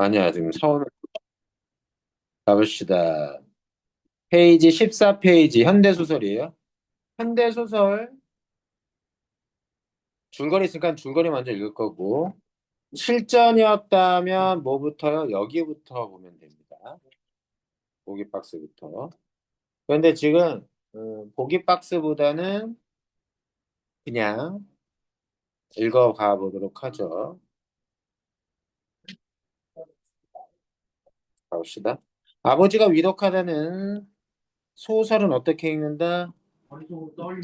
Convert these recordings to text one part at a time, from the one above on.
아니야, 지금 서울 가봅시다. 페이지 14페이지 현대소설이에요. 현대소설 줄거리 있으니까 줄거리 먼저 읽을 거고 실전이었다면 뭐부터요? 여기부터 보면 됩니다. 보기 박스부터. 그런데 지금 보기 박스보다는 그냥 읽어가 보도록 하죠. 가봅시다. 아버지가 위독하다는 소설은 어떻게 읽는다?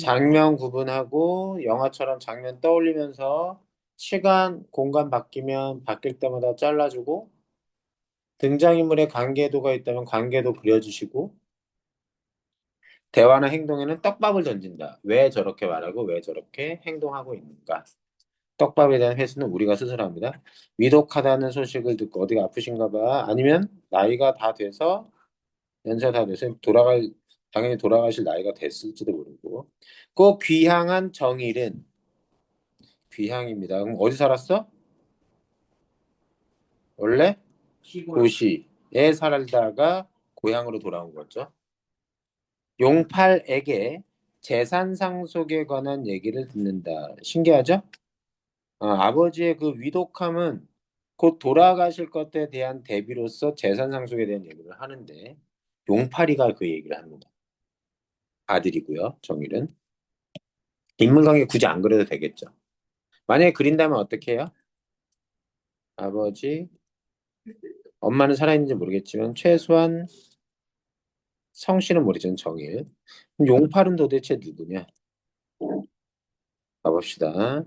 장면 구분하고 영화처럼 장면 떠올리면서 시간, 공간 바뀌면 바뀔 때마다 잘라주고 등장인물의 관계도가 있다면 관계도 그려주시고 대화나 행동에는 떡밥을 던진다. 왜 저렇게 말하고 왜 저렇게 행동하고 있는가? 떡밥에 대한 회수는 우리가 스스로 합니다. 위독하다는 소식을 듣고 어디가 아프신가 봐. 아니면 나이가 다 돼서 연세가 다 돼서 당연히 돌아가실 나이가 됐을지도 모르고 꼭 귀향한 정일은 귀향입니다. 그럼 어디 살았어? 원래 도시에 살다가 고향으로 돌아온 거죠. 용팔에게 재산 상속에 관한 얘기를 듣는다. 신기하죠? 아버지의 그 위독함은 곧 돌아가실 것에 대한 대비로서 재산 상속에 대한 얘기를 하는데 용팔이가 그 얘기를 합니다. 아들이고요, 정일은. 인물관계 굳이 안 그려도 되겠죠. 만약에 그린다면 어떻게 해요? 아버지, 엄마는 살아있는지 모르겠지만 최소한 성씨는 모르지만 정일. 그럼 용팔은 도대체 누구냐? 가봅시다.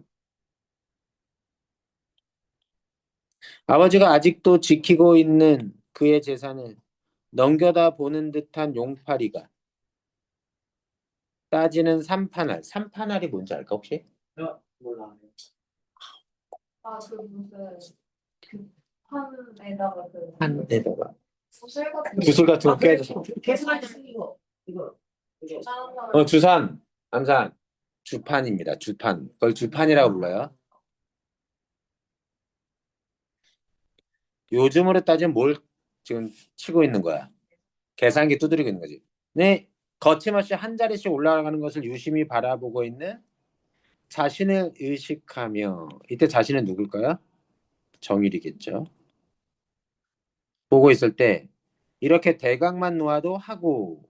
아버지가 아직도 지키고 있는 그의 재산을 넘겨다 보는 듯한 용팔이가 따지는 삼판알. 삼판알이 뭔지 알까 혹시? 몰라. 그 무슨 그 판에다가 그 판에다가 구슬 같은 구슬 같은 거 깨져서. 개수할 때 쓰는 거 이거 주산, 암산, 주판입니다. 주판. 그걸 주판이라고 불러요. 요즘으로 따지면 뭘 지금 치고 있는 거야? 계산기 두드리고 있는 거지. 네, 거침없이 한 자리씩 올라가는 것을 유심히 바라보고 있는 자신을 의식하며 이때 자신은 누굴까요? 정일이겠죠. 보고 있을 때 이렇게 대각만 놓아도 하고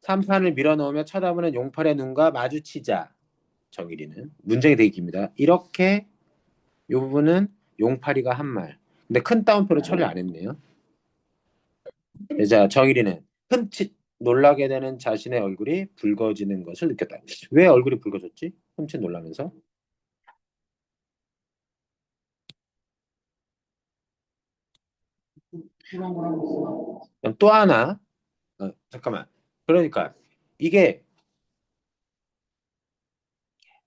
삼판을 밀어넣으며 쳐다보는 용팔의 눈과 마주치자. 정일이는 문장이 되게 깁니다. 이렇게 이 부분은 용팔이가 한 말. 근데 큰 따옴표로 처리를 안 했네요. 자, 정일이는 흠칫 놀라게 되는 자신의 얼굴이 붉어지는 것을 느꼈다. 왜 얼굴이 붉어졌지? 흠칫 놀라면서. 또 하나. 잠깐만. 그러니까 이게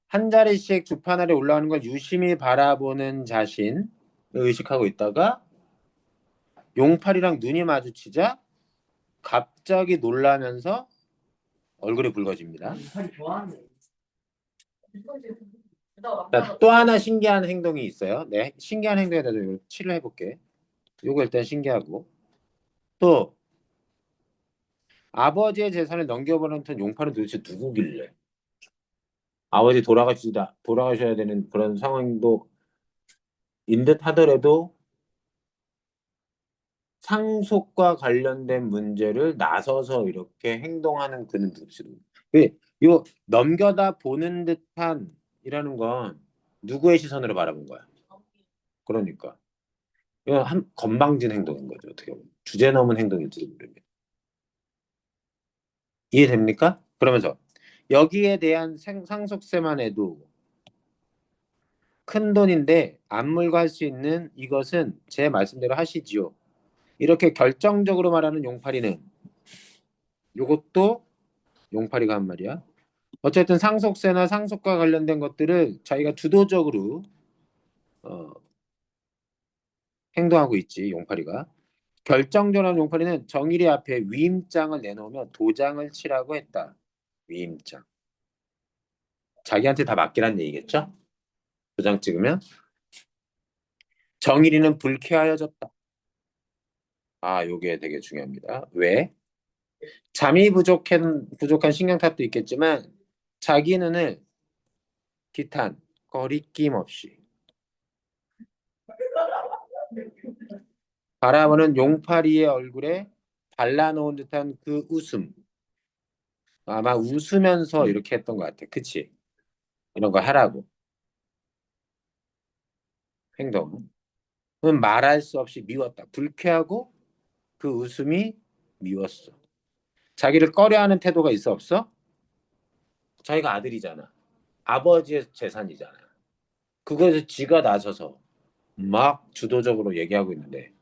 한 자리씩 두 판 아래 올라가는 걸 유심히 바라보는 자신을 의식하고 있다가 용팔이랑 눈이 마주치자 갑자기 놀라면서 얼굴이 붉어집니다. 자, 또 하나 신기한 행동이 있어요. 네, 신기한 행동에 대해서 치를 해볼게. 요거 일단 신기하고 또 아버지의 재산을 넘겨버리는 용팔은 도대체 누구길래 아버지 돌아가셔야 되는 그런 상황도 인 듯 하더라도 상속과 관련된 문제를 나서서 이렇게 행동하는 그는 누구지? 요 넘겨다 보는 듯한 이라는 건 누구의 시선으로 바라본 거야? 그러니까 이건 한 건방진 행동인 거죠. 어떻게 보면 주제 넘은 행동일지도 모르겠네. 이해됩니까? 그러면서 여기에 대한 상속세만 해도 큰 돈인데 안물과 할 수 있는 이것은 제 말씀대로 하시지요. 이렇게 결정적으로 말하는 용팔이는 이것도 용팔이가 한 말이야. 어쨌든 상속세나 상속과 관련된 것들을 자기가 주도적으로 어, 행동하고 있지 용팔이가. 결정적인 용팔이는 정일이 앞에 위임장을 내놓으며 도장을 치라고 했다. 위임장. 자기한테 다 맡기란 얘기겠죠? 도장 찍으면. 정일이는 불쾌하여졌다. 아, 요게 되게 중요합니다. 왜? 잠이 부족한 신경탑도 있겠지만 자기 눈을 기탄, 거리낌 없이 바라보는 용파리의 얼굴에 발라놓은 듯한 그 웃음. 아마 웃으면서 이렇게 했던 것 같아. 그치? 이런 거 하라고. 행동은 말할 수 없이 미웠다. 불쾌하고 그 웃음이 미웠어. 자기를 꺼려하는 태도가 있어 없어? 자기가 아들이잖아. 아버지의 재산이잖아. 그거에서 지가 나서서 막 주도적으로 얘기하고 있는데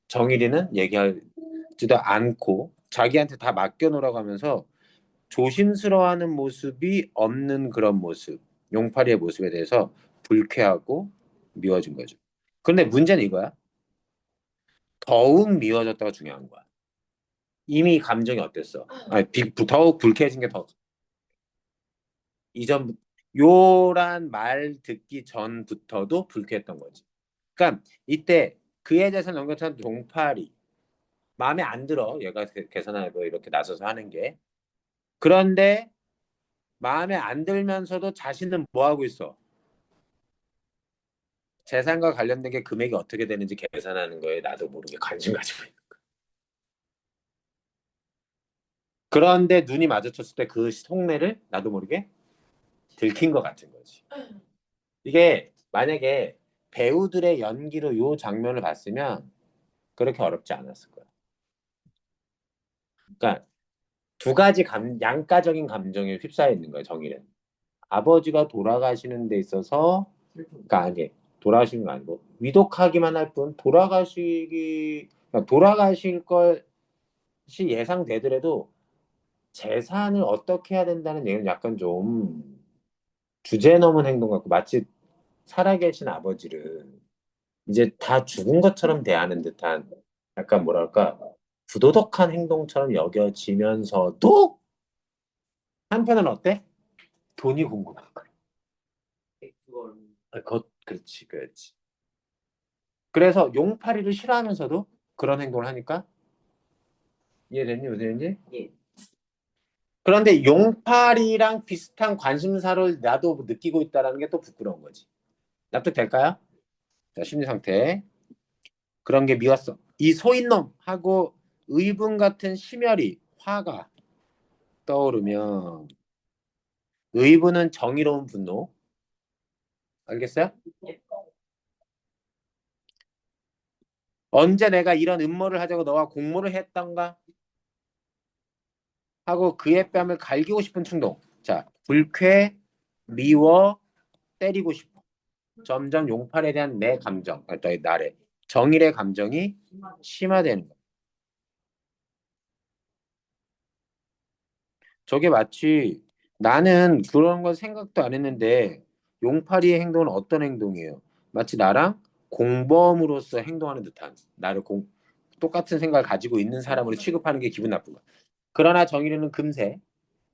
정일이는 얘기하지도 않고 자기한테 다 맡겨놓으라고 하면서 조심스러워하는 모습이 없는 그런 모습, 용팔이의 모습에 대해서 불쾌하고 미워진 거죠. 그런데 문제는 이거야. 더욱 미워졌다가 중요한 거야. 이미 감정이 어땠어? 아니, 더욱 불쾌해진 게 더 이전 요란 말 듣기 전부터도 불쾌했던 거지. 그러니까 이때 그에 대해서 넘겨찬 용팔이 마음에 안 들어. 얘가 계산하고 이렇게 나서서 하는 게. 그런데 마음에 안 들면서도 자신은 뭐 하고 있어? 재산과 관련된 게 금액이 어떻게 되는지 계산하는 거에 나도 모르게 관심 가지고 있는. 그런데 눈이 마주쳤을 때 그 속내를 나도 모르게 들킨 것 같은 거지. 이게 만약에 배우들의 연기로 요 장면을 봤으면 그렇게 어렵지 않았을 거야. 그러니까 두 가지 양가적인 감정에 휩싸여 있는 거예요, 정일은. 아버지가 돌아가시는 데 있어서, 그러니까 아니, 돌아가시는 거 아니고, 위독하기만 할 뿐, 그러니까 돌아가실 것이 예상되더라도 재산을 어떻게 해야 된다는 얘기는 약간 좀 주제 넘은 행동 같고, 마치 살아계신 아버지를 이제 다 죽은 것처럼 대하는 듯한 약간 뭐랄까, 부도덕한 행동처럼 여겨지면서도 한편은 어때? 돈이 궁금한 거야. 그렇지, 그렇지. 그래서 용팔이를 싫어하면서도 그런 행동을 하니까 이해됐니? 무슨 얘기인지? 예. 그런데 용팔이랑 비슷한 관심사를 나도 느끼고 있다는 게 또 부끄러운 거지. 납득될까요? 자, 심리 상태. 그런 게 미웠어. 이 소인놈 하고 의분 같은 심혈이 화가 떠오르면 의분은 정의로운 분노. 알겠어요? 언제 내가 이런 음모를 하자고 너와 공모를 했던가? 하고 그의 뺨을 갈기고 싶은 충동. 자, 불쾌, 미워, 때리고 싶어. 점점 용팔에 대한 내 감정, 나의 정일의 감정이 심화되는 거야. 저게 마치 나는 그런 건 생각도 안 했는데 용팔이의 행동은 어떤 행동이에요? 마치 나랑 공범으로서 행동하는 듯한 똑같은 생각을 가지고 있는 사람으로 취급하는 게 기분 나쁜 거야. 그러나 정일이는 금세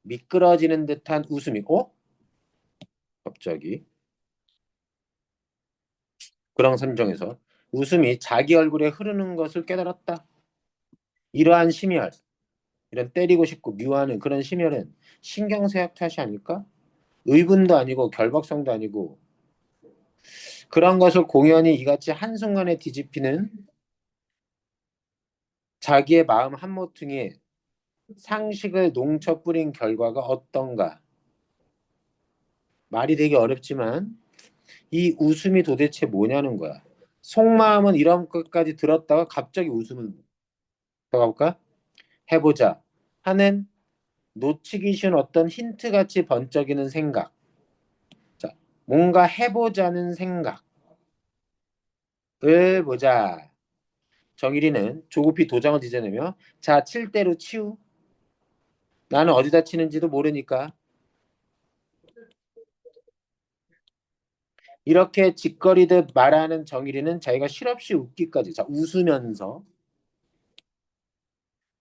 미끄러지는 듯한 웃음이 갑자기 그런 선정에서 웃음이 자기 얼굴에 흐르는 것을 깨달았다. 이러한 심혈, 이런 때리고 싶고 미워하는 그런 심혈은 신경쇠약 탓이 아닐까? 의분도 아니고 결박성도 아니고 그런 것을 공연히 이같이 한순간에 뒤집히는 자기의 마음 한모퉁이에 상식을 농쳐 뿌린 결과가 어떤가? 말이 되게 어렵지만 이 웃음이 도대체 뭐냐는 거야. 속마음은 이런 것까지 들었다가 갑자기 웃음은 더 가볼까? 해보자 하는 놓치기 쉬운 어떤 힌트같이 번쩍이는 생각. 자, 뭔가 해보자는 생각을 보자. 정일이는 조급히 도장을 뒤져내며 자, 칠 대로 치우. 나는 어디다 치는지도 모르니까. 이렇게 짓거리듯 말하는 정일이는 자기가 실없이 웃기까지 자, 웃으면서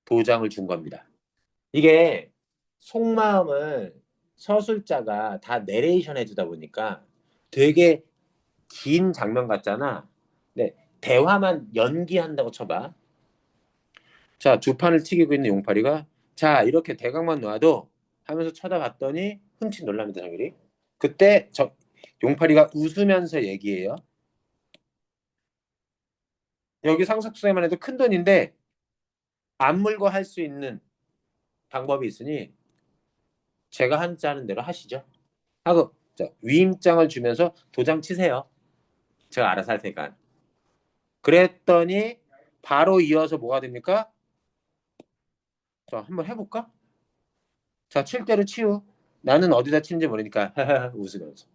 도장을 준 겁니다. 이게 속마음을 서술자가 다 내레이션 해주다 보니까 되게 긴 장면 같잖아. 네, 대화만 연기한다고 쳐봐. 자, 두 판을 튀기고 있는 용팔이가 자, 이렇게 대각만 놔도 하면서 쳐다봤더니 흠칫 놀랍니다, 정일이. 그때 용팔이가 웃으면서 얘기해요. 여기 상속세만 해도 큰 돈인데 안 물고 할 수 있는 방법이 있으니 제가 하는 대로 하시죠. 하고 자, 위임장을 주면서 도장 치세요. 제가 알아서 할 테니까. 그랬더니 바로 이어서 뭐가 됩니까? 자, 한번 해볼까? 자, 칠 대로 치우. 나는 어디다 치는지 모르니까 웃으면서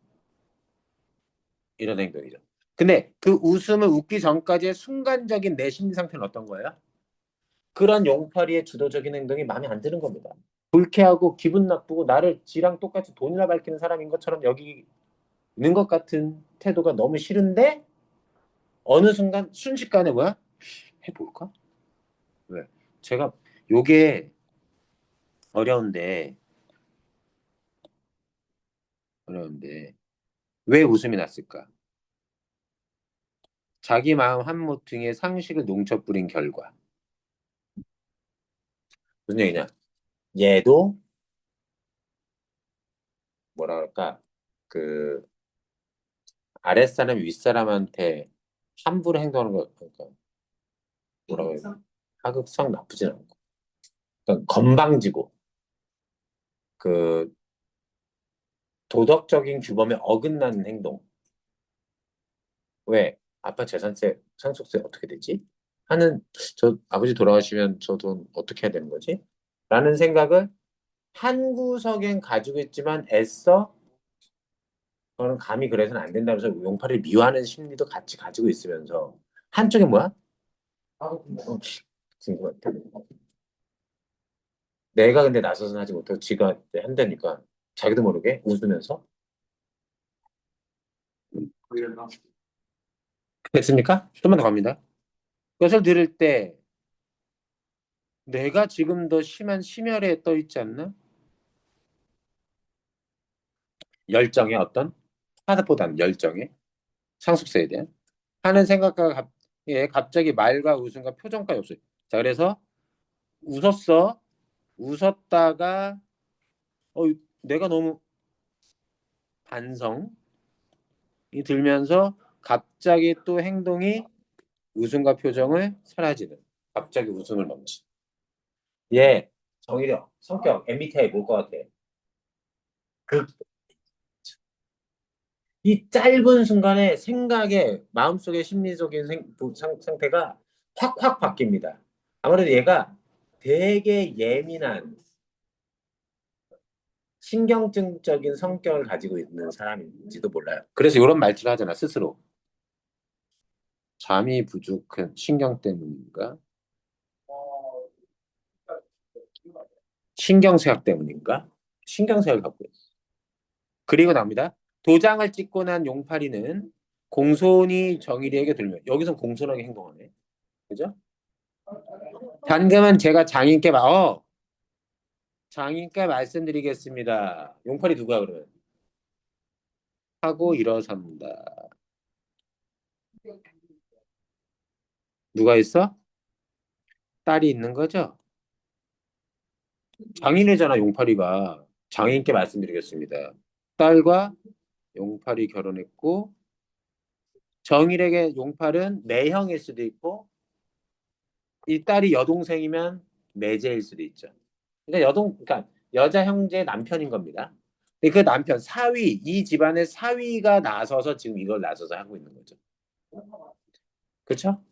이런 행동이죠. 근데 그 웃음을 웃기 전까지의 순간적인 내 심리 상태는 어떤 거예요? 그런 용팔이의 주도적인 행동이 마음에 안 드는 겁니다. 불쾌하고 기분 나쁘고 나를 지랑 똑같이 돈이나 밝히는 사람인 것처럼 여기는 것 같은 태도가 너무 싫은데 어느 순간 순식간에 뭐야? 해볼까? 왜? 제가 요게 어려운데 어려운데 왜 웃음이 났을까? 자기 마음 한모퉁이에 상식을 농쳐뿌린 결과. 무슨 얘기냐? 얘도 뭐라 그럴까? 그 아랫사람 윗사람한테 함부로 행동하는 거 그러니까 뭐라고 해야 되나? 하극성 나쁘진 않고 그러니까 건방지고 그 도덕적인 규범에 어긋나는 행동. 왜? 아빠 재산세 상속세 어떻게 되지? 하는 저 아버지 돌아가시면 저 돈 어떻게 해야 되는 거지? 라는 생각을 한 구석엔 가지고 있지만 애써 저는 감히 그래서는 안 된다면서 용팔이를 미워하는 심리도 같이 가지고 있으면서 한쪽에 뭐야? 궁금해. 내가 근데 나서서는 하지 못하고 지가 한다니까 자기도 모르게 웃으면서 됐습니까? 좀만 더 갑니다. 그것을 들을 때 내가 지금 더 심한 심혈에 떠 있지 않나? 열정의 어떤 하나보다는 열정의 상속세에 대한 하는 생각과 예, 갑자기 말과 웃음과 표정까지 없어요. 자, 그래서 웃었어. 웃었다가 어, 내가 너무 반성이 들면서 갑자기 또 행동이 웃음과 표정을 사라지는 갑자기 웃음을 멈춘 얘 정일형 성격 MBTI 뭘 것 같아? 그 이 짧은 순간에 생각에 마음속의 심리적인 상태가 확확 바뀝니다. 아무래도 얘가 되게 예민한 신경증적인 성격을 가지고 있는 사람인지도 몰라요. 그래서 이런 말투를 하잖아, 스스로. 잠이 부족한 신경 때문인가? 신경쇠약 때문인가? 신경쇠약을 갖고 있어. 그리고 납니다. 도장을 찍고 난 용팔이는 공손히 정일이에게 들면 여기서 공손하게 행동하네. 그죠? 단금은 제가 장인께 말씀드리겠습니다. 용팔이 누구야 그러면? 하고 일어섭니다. 누가 있어? 딸이 있는 거죠? 장인이잖아, 용팔이가. 장인께 말씀드리겠습니다. 딸과 용팔이 결혼했고, 정일에게 용팔은 매형일 수도 있고, 이 딸이 여동생이면 매제일 수도 있죠. 그러니까 그러니까 여자 형제 남편인 겁니다. 근데 그 남편, 사위, 이 집안의 사위가 나서서 지금 이걸 나서서 하고 있는 거죠. 그렇죠?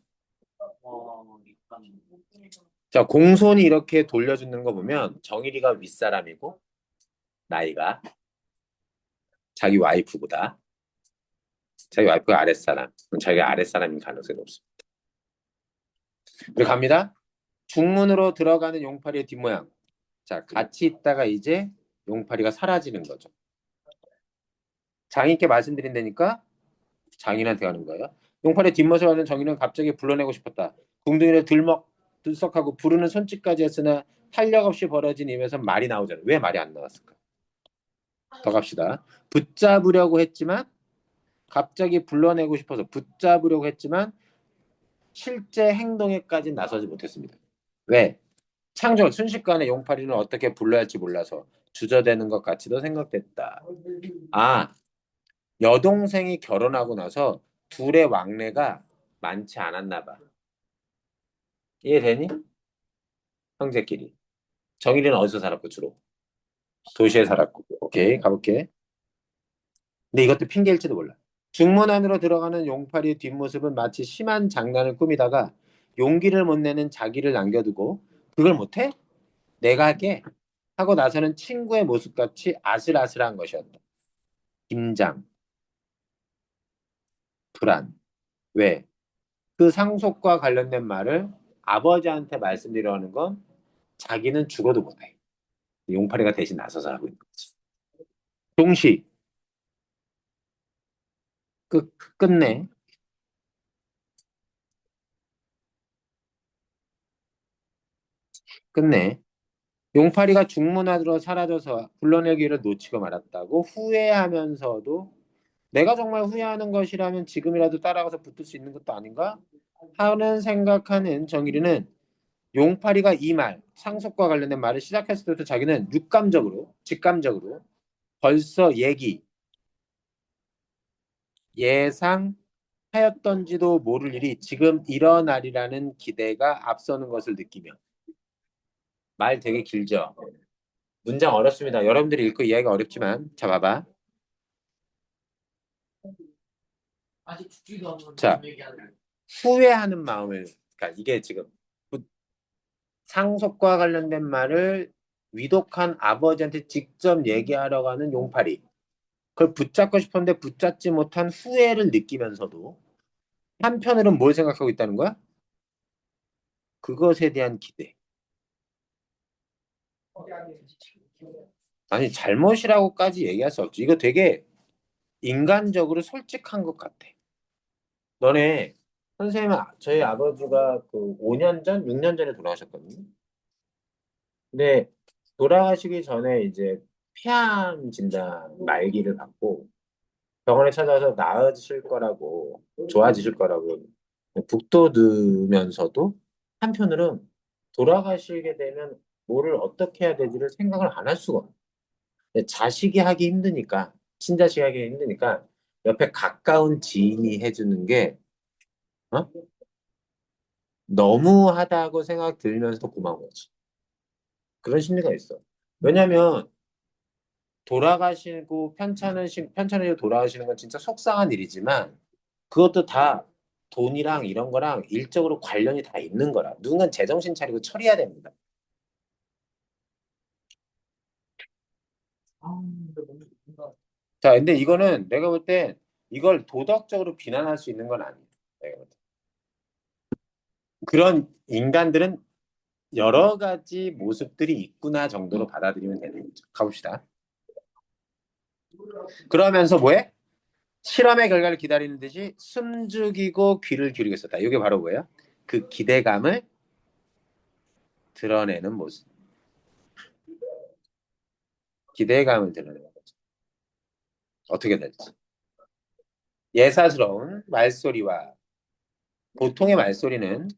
자, 공손히 이렇게 돌려주는 거 보면 정일이가 윗사람이고, 나이가 자기 와이프보다 자기 와이프가 아랫사람. 그럼 자기가 아랫사람인 가능성이 없습니다. 그리고 갑니다. 중문으로 들어가는 용팔이의 뒷모양. 자, 같이 있다가 이제 용팔이가 사라지는 거죠. 장인께 말씀드린다니까 장인한테 가는 거예요. 용팔이의 뒷모습을 하는 정인은 갑자기 불러내고 싶었다. 궁둥이를 들썩하고 부르는 손짓까지 했으나 탄력 없이 벌어진 입에서 말이 나오잖아요. 왜 말이 안 나왔을까? 더 갑시다. 붙잡으려고 했지만 갑자기 불러내고 싶어서 붙잡으려고 했지만 실제 행동에까지 나서지 못했습니다. 왜? 창조 순식간에 용팔이는 어떻게 불러야 할지 몰라서 주저되는 것 같이도 생각됐다. 아, 여동생이 결혼하고 나서 둘의 왕래가 많지 않았나 봐. 이해되니? 형제끼리. 정일이는 어디서 살았고 주로? 도시에 살았고. 오케이, 가볼게. 근데 이것도 핑계일지도 몰라. 중문 안으로 들어가는 용팔이의 뒷모습은 마치 심한 장난을 꾸미다가 용기를 못 내는 자기를 남겨두고 그걸 못해? 내가 할게. 하고 나서는 친구의 모습같이 아슬아슬한 것이었다. 긴장, 불안. 왜? 그 상속과 관련된 말을 아버지한테 말씀드리려는 건 자기는 죽어도 못해. 용팔이가 대신 나서서 하고 있는 거지. 동시, 끝내. 끝내. 용팔이가 중문안으로 사라져서 불러낼 기회를 놓치고 말았다고 후회하면서도 내가 정말 후회하는 것이라면 지금이라도 따라가서 붙을 수 있는 것도 아닌가? 하는 생각하는 정일이는 용팔이가 이 말, 상속과 관련된 말을 시작했을 때부터 자기는 육감적으로, 직감적으로 벌써 예상하였던지도 모를 일이 지금 일어나리라는 기대가 앞서는 것을 느끼며 말 되게 길죠? 문장 어렵습니다. 여러분들이 읽고 이해하기가 어렵지만 자 봐봐. 아직 죽지도 않은 자, 후회하는 마음을 그러니까 이게 지금 상속과 관련된 말을 위독한 아버지한테 직접 얘기하려고 하는 용팔이. 그걸 붙잡고 싶었는데 붙잡지 못한 후회를 느끼면서도 한편으로는 뭘 생각하고 있다는 거야? 그것에 대한 기대. 아니 잘못이라고까지 얘기할 수 없지. 이거 되게 인간적으로 솔직한 것 같아. 너네 선생님 저희 아버지가 그 5년 전, 6년 전에 돌아가셨거든요. 근데 돌아가시기 전에 이제 폐암 진단 말기를 받고 병원에 찾아서 나으실 거라고 좋아지실 거라고 북돋으면서도 한편으로는 돌아가시게 되면 뭐를 어떻게 해야 되지를 생각을 안 할 수가 없어. 근데 자식이 하기 힘드니까 친자식이 하기 힘드니까 옆에 가까운 지인이 해주는 게 어? 너무하다고 생각 들면서도 고마운 거지. 그런 심리가 있어. 왜냐면 돌아가시고 편찮으시고 돌아가시는 건 진짜 속상한 일이지만 그것도 다 돈이랑 이런 거랑 일적으로 관련이 다 있는 거라. 누군가 제정신 차리고 처리해야 됩니다. 자, 근데 이거는 내가 볼 때 이걸 도덕적으로 비난할 수 있는 건 아니에요. 내가 볼 때. 그런 인간들은 여러 가지 모습들이 있구나 정도로 받아들이면 되는 거죠. 가봅시다. 그러면서 뭐해? 실험의 결과를 기다리는 듯이 숨죽이고 귀를 기울이고 있었다. 이게 바로 뭐예요? 그 기대감을 드러내는 모습. 기대감을 드러내는 거죠. 어떻게 될지. 예사스러운 말소리와 보통의 말소리는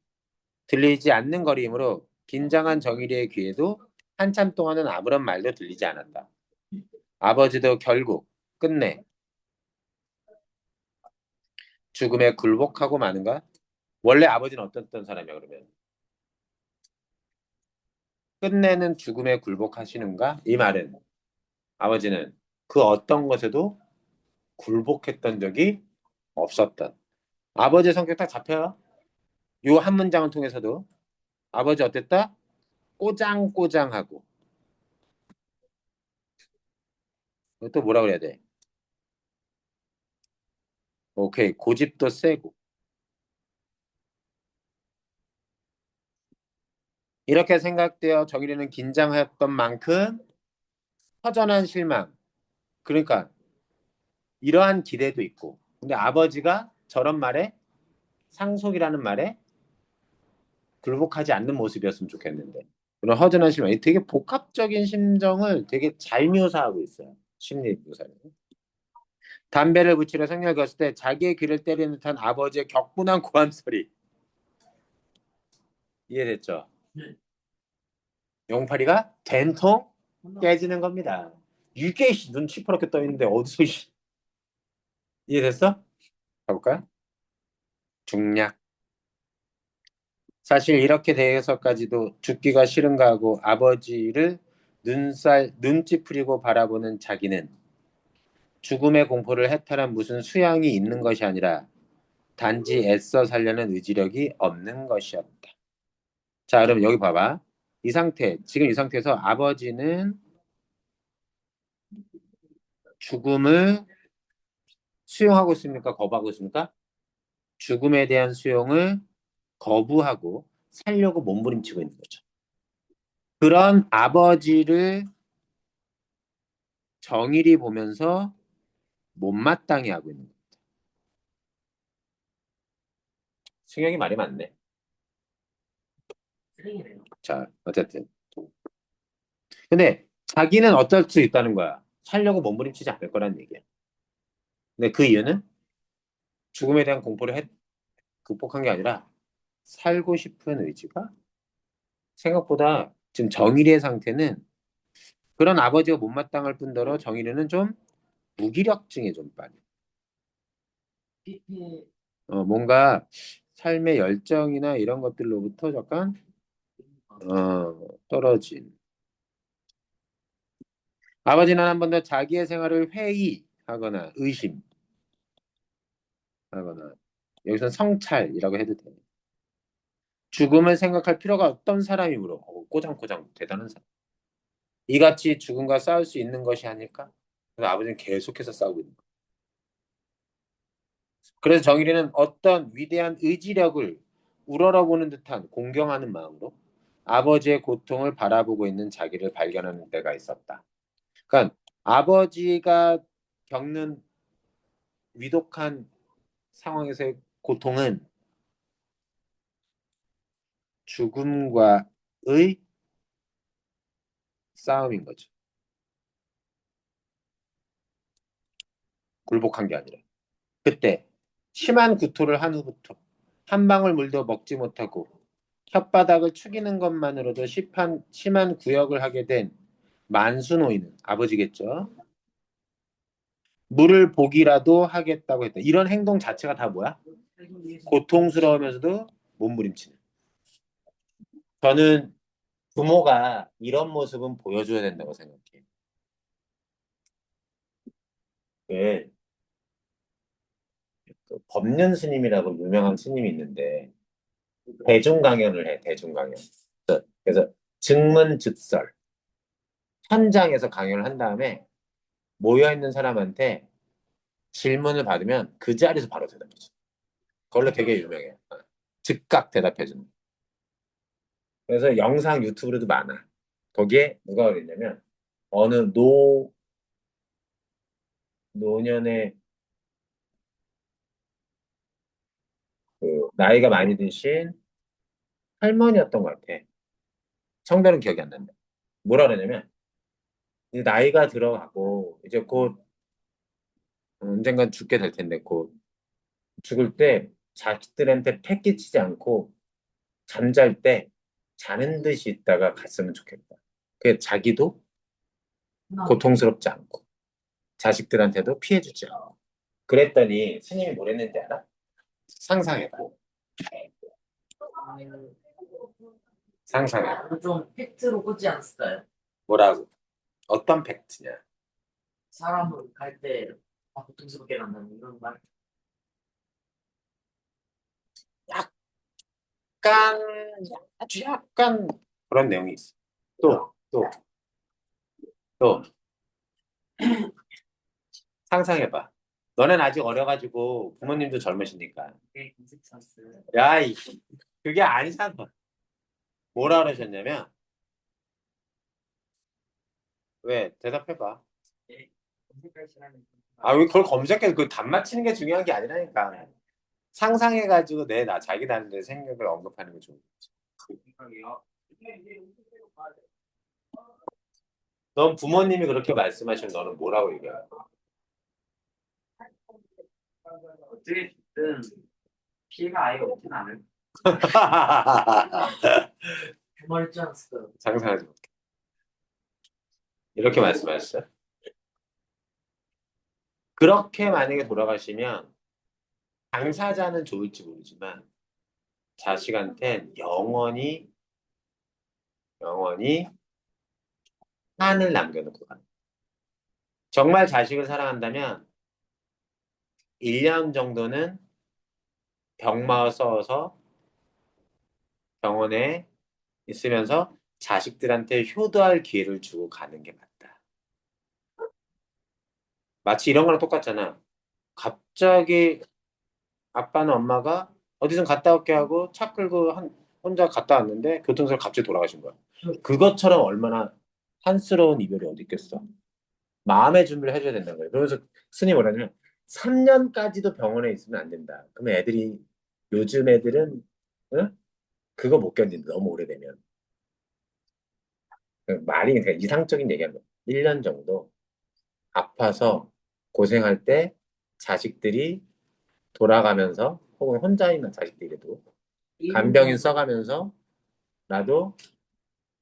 들리지 않는 거리이므로 긴장한 정일이의 귀에도 한참 동안은 아무런 말도 들리지 않았다. 아버지도 결국 끝내 죽음에 굴복하고 마는가? 원래 아버지는 어떤 사람이야 그러면? 끝내는 죽음에 굴복하시는가? 이 말은 아버지는 그 어떤 것에도 굴복했던 적이 없었던. 아버지의 성격 딱 잡혀요. 요 한 문장을 통해서도 아버지 어땠다? 꼬장꼬장하고 또 뭐라 그래야 돼? 오케이 고집도 세고 이렇게 생각되어 정일이는 긴장하였던 만큼 허전한 실망 그러니까 이러한 기대도 있고 근데 아버지가 저런 말에 상속이라는 말에 굴복하지 않는 모습이었으면 좋겠는데 그런 허전한 실망 되게 복합적인 심정을 되게 잘 묘사하고 있어요 심리 묘사를 담배를 붙이려 생각했을 때 자기의 귀를 때리는 듯한 아버지의 격분한 고함 소리 이해됐죠? 네. 용팔이가 된통 깨지는 겁니다. 이게 눈 시퍼렇게 떠 있는데 어디서 이해됐어? 가볼까요? 중략. 사실 이렇게 돼서까지도 죽기가 싫은가 하고 아버지를 눈찌푸리고 바라보는 자기는 죽음의 공포를 해탈한 무슨 수양이 있는 것이 아니라 단지 애써 살려는 의지력이 없는 것이었다. 자, 그럼 여기 봐봐. 이 상태, 지금 이 상태에서 아버지는 죽음을 수용하고 있습니까? 거부하고 있습니까? 죽음에 대한 수용을 거부하고 살려고 몸부림치고 있는 거죠. 그런 아버지를 정일이 보면서 못마땅해 하고 있는 거예요. 승혁이 말이 많네. 쓰레기네요. 자, 어쨌든. 근데 자기는 어쩔 수 있다는 거야. 살려고 몸부림치지 않을 거란 얘기야. 근데 그 이유는 죽음에 대한 공포를 극복한 게 아니라 살고 싶은 의지가 생각보다 지금 정일의 상태는 그런 아버지가 못마땅할 뿐더러 정일이는 좀 무기력증에 좀 빠져. PP 뭔가 삶의 열정이나 이런 것들로부터 약간 떨어진. 아버지는 한 번 더 자기의 생활을 회의하거나 의심하거나 여기서 성찰이라고 해도 돼요. 죽음을 생각할 필요가 없던 사람이므로 꼬장꼬장 대단한 사람. 이같이 죽음과 싸울 수 있는 것이 아닐까? 그래서 아버지는 계속해서 싸우고 있는 거예요. 그래서 정일이는 어떤 위대한 의지력을 우러러보는 듯한 공경하는 마음으로 아버지의 고통을 바라보고 있는 자기를 발견하는 때가 있었다. 그러니까 아버지가 겪는 위독한 상황에서의 고통은 죽음과의 싸움인 거죠. 굴복한 게 아니라. 그때 심한 구토를 한 후부터 한 방울 물도 먹지 못하고 혓바닥을 축이는 것만으로도 심한 구역을 하게 된 만수노인은 아버지겠죠. 물을 보기라도 하겠다고 했다. 이런 행동 자체가 다 뭐야? 고통스러우면서도 몸부림치는. 저는 부모가 이런 모습은 보여줘야 된다고 생각해요. 그 법륜 스님이라고 유명한 스님이 있는데 대중 강연을 해, 대중 강연. 그래서 증문즉설 현장에서 강연을 한 다음에 모여 있는 사람한테 질문을 받으면 그 자리에서 바로 대답해줘. 그걸로 되게 유명해요. 즉각 대답해주는. 그래서 영상 유튜브로도 많아. 거기에 누가 그랬냐면 어느 노년의 그 나이가 많이 드신 할머니였던 것 같아. 성별은 기억이 안 난다. 뭐라 그러냐면 이제 나이가 들어가고 이제 곧 언젠간 죽게 될 텐데 곧 죽을 때 자식들한테 패 끼치지 않고 잠잘 때 자는 듯이 있다가 갔으면 좋겠다. 그 자기도 고통스럽지 않고 자식들한테도 피해 주지 않고. 그랬더니 스님이 뭐랬는지 알아? 상상해봐. 상상해봐. 좀 팩트로 꽂지 않았어요. 뭐라고? 어떤 팩트냐? 사람은 갈 때 고통스럽게 만나는 이런 말. 약간 아주 약간 그런 내용이 있어. 또 상상해봐. 너는 아직 어려가지고 부모님도 젊으시니까. 그게 검색 찬스. 야, 그게 아니잖아. 뭐라 그러셨냐면 왜 대답해봐. 네. 검색할 시간이. 왜 그걸 검색해? 그 답 맞히는 게 중요한 게 아니라니까. 상상해가지고 자기 나름대로 생각을 언급하는 게 좋은 거지. 생각이요. 넌 부모님이 그렇게 말씀하시면 너는 뭐라고 얘기해? 어떻게 됐든 피해가 아예 없진 않을 그 말했지 않았을까요? 상상하지 못해. 이렇게 말씀하셨어요. 그렇게 만약에 돌아가시면 당사자는 좋을지 모르지만 자식한테 영원히 한을 남겨놓고 가는. 정말 자식을 사랑한다면 1년 정도는 병마어 써서 병원에 있으면서 자식들한테 효도할 기회를 주고 가는 게 맞다. 마치 이런 거랑 똑같잖아. 갑자기 아빠는 엄마가 어디선 갔다 올게 하고 차 끌고 혼자 갔다 왔는데 교통사고 갑자기 돌아가신 거야. 그것처럼 얼마나 한스러운 이별이 어디 있겠어. 마음의 준비를 해줘야 된다는 거예요. 그래서 스님 뭐라냐면 3년까지도 병원에 있으면 안 된다. 그러면 요즘 애들은 응? 그거 못 견딘다. 너무 오래되면. 말이 그냥 이상적인 얘기한 거야. 1년 정도 아파서 고생할 때 자식들이 돌아가면서 혹은 혼자 있는 자식들이라도 간병인 써가면서 나도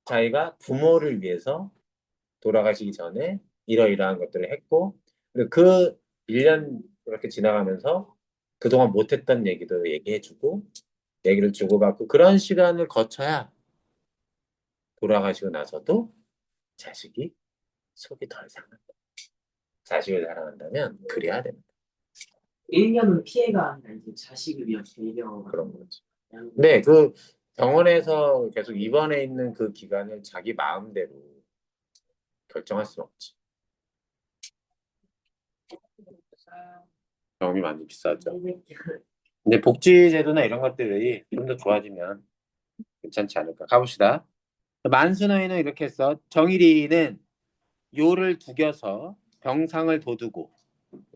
자기가 부모를 위해서 돌아가시기 전에 이러이러한 것들을 했고 그리고 그 1년 이렇게 지나가면서 그동안 못했던 얘기도 얘기해주고 얘기를 주고받고 그런 시간을 거쳐야 돌아가시고 나서도 자식이 속이 덜 상한다. 자식을 사랑한다면 그래야 됩니다. 1년은 피해가 아니라 이제 자식을 위한 배려 그런 거지. 네, 그 병원에서 계속 입원해 있는 그 기간을 자기 마음대로 결정할 수는 없지. 병원이 많이 비싸죠. 근데 복지제도나 이런 것들이 좀 더 좋아지면 괜찮지 않을까. 가봅시다. 만순호에는 이렇게 했어. 정일이는 요를 두겨서 병상을 돋우고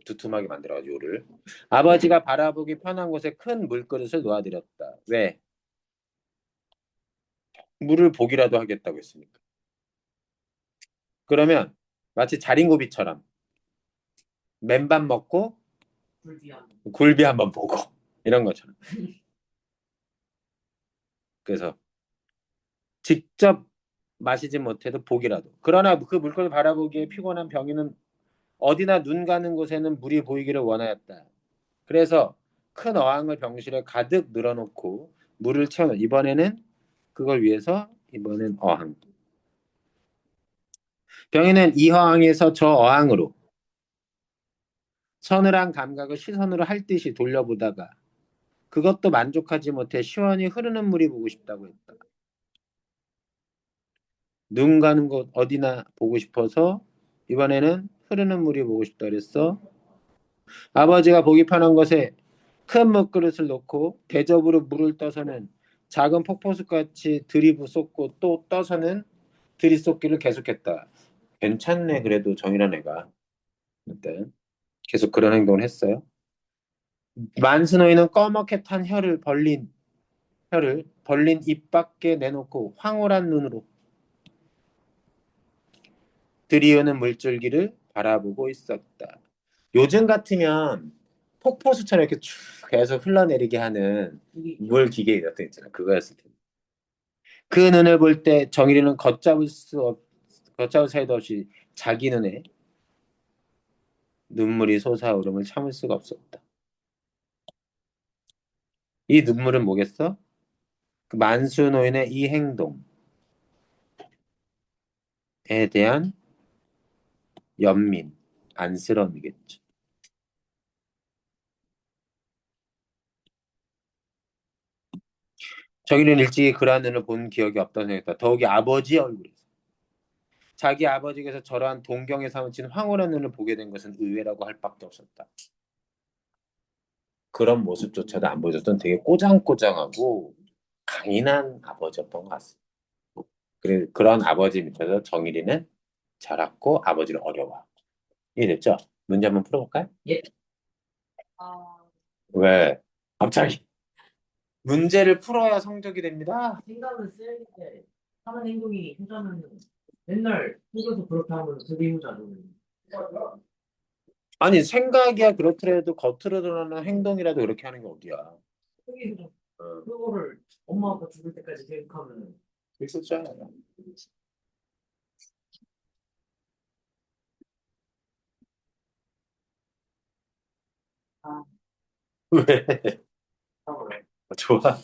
두툼하게 만들어가지고 요를 아버지가 바라보기 편한 곳에 큰 물그릇을 놓아드렸다. 왜? 물을 보기라도 하겠다고 했으니까. 그러면 마치 자린고비처럼 맨밥 먹고 불비한 굴비 한번 보고 이런 것처럼. 그래서 직접 마시지 못해도 보기라도. 그러나 그 물건을 바라보기에 피곤한 병인은 어디나 눈 가는 곳에는 물이 보이기를 원하였다. 그래서 큰 어항을 병실에 가득 늘어놓고 물을 채워. 이번에는 그걸 위해서 이번엔 어항. 병인은 이 어항에서 저 어항으로 서늘한 감각을 시선으로 할 듯이 돌려보다가 그것도 만족하지 못해 시원히 흐르는 물이 보고 싶다고 했다. 눈 가는 곳 어디나 보고 싶어서 이번에는 흐르는 물이 보고 싶다 그랬어. 아버지가 보기 편한 것에 큰 먹그릇을 놓고 대접으로 물을 떠서는 작은 폭포수같이 들이붓쏟고 또 떠서는 들이쏟기를 계속했다. 괜찮네 그래도 정이란 애가. 일단 계속 그런 행동을 했어요. 만스노이는 꺼멓게 탄 혀를 벌린 입 밖에 내놓고 황홀한 눈으로 들이오는 물줄기를 바라보고 있었다. 요즘 같으면 폭포수처럼 이렇게 쭉 계속 흘러내리게 하는 물 기계 이렇게 있잖아. 그거였을 텐데. 그 눈을 볼 때 정일이는 걷잡을 사이도 없이 자기 눈에 눈물이 솟아오름을 참을 수가 없었다. 이 눈물은 뭐겠어? 그 만수 노인의 이 행동에 대한 안쓰러움이겠죠. 정일은 일찍이 그러한 눈을 본 기억이 없다고 생각했다. 더욱이 아버지 얼굴에서. 자기 아버지께서 저러한 동경에 사무친 황홀한 눈을 보게 된 것은 의외라고 할 밖에 없었다. 그런 모습조차도 안 보여줬던 되게 꼬장꼬장하고 강인한 아버지였던 것 같습니다. 그런 아버지 밑에서 정일이는 자랐고 아버지를 어려워. 이해됐죠? 문제 한번 풀어볼까요? 예. 아, 왜? 갑자기 문제를 풀어야 성적이 됩니다. 생각을 쓸 때 하는 행동이 효자는 맨날 속에서 그렇게 하면 되게 효자죠. 아니 생각이야 그렇더라도 겉으로 드러나는 행동이라도 그렇게 하는 게 어디야? 되게 효자. 그거를 엄마 아빠 죽을 때까지 계획하면 있었잖아. 아. 왜? 좋아.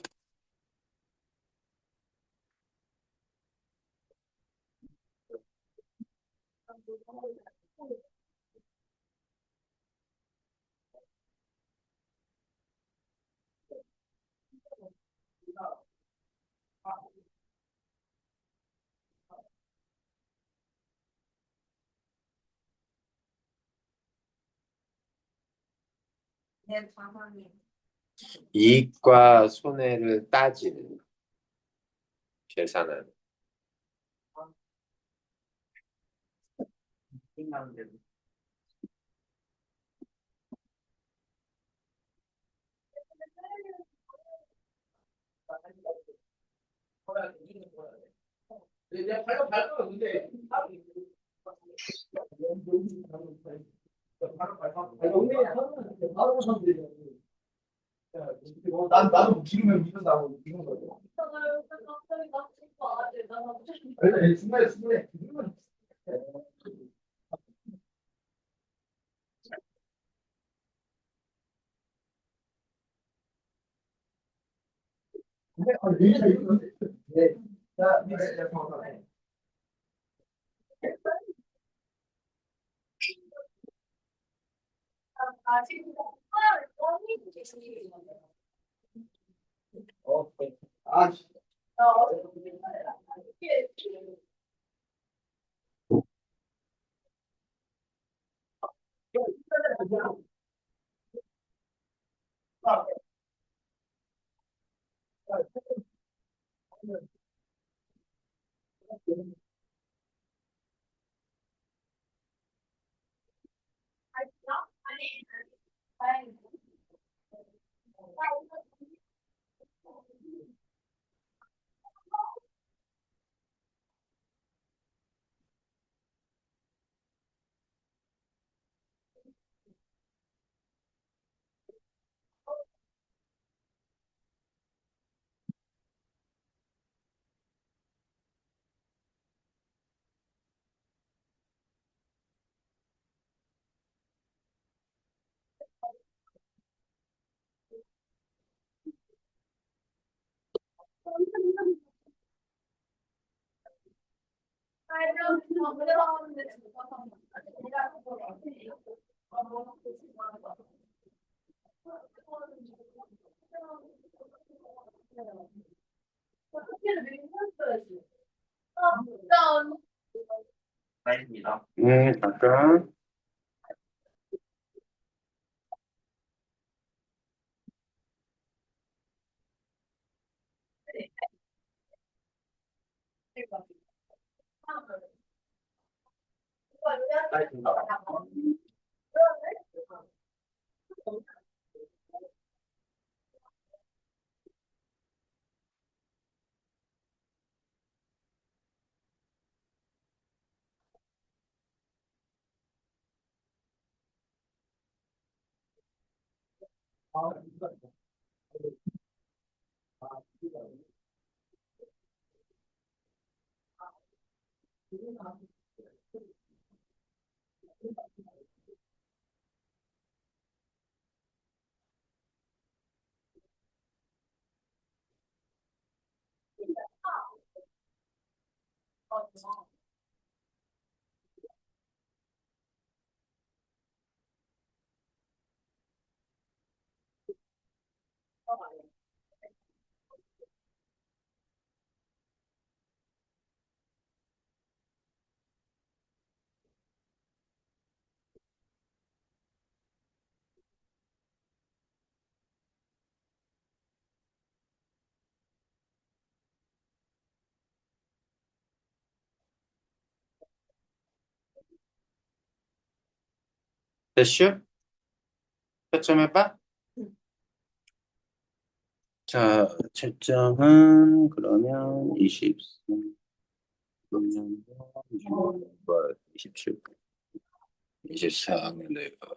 내 가방이 이익과 손해를 따지는, 계산하는. 생각하는 대로. 내가 발표 근데 나도 지금은 믿는다고 믿는 거죠. 아니, 중간에. 네. 자, 네, 정확하네. 아, 아닙니다. 잠깐. 됐슈? 채점해봐. 자, 채점은 그러면 23년도 27, 24학년 내가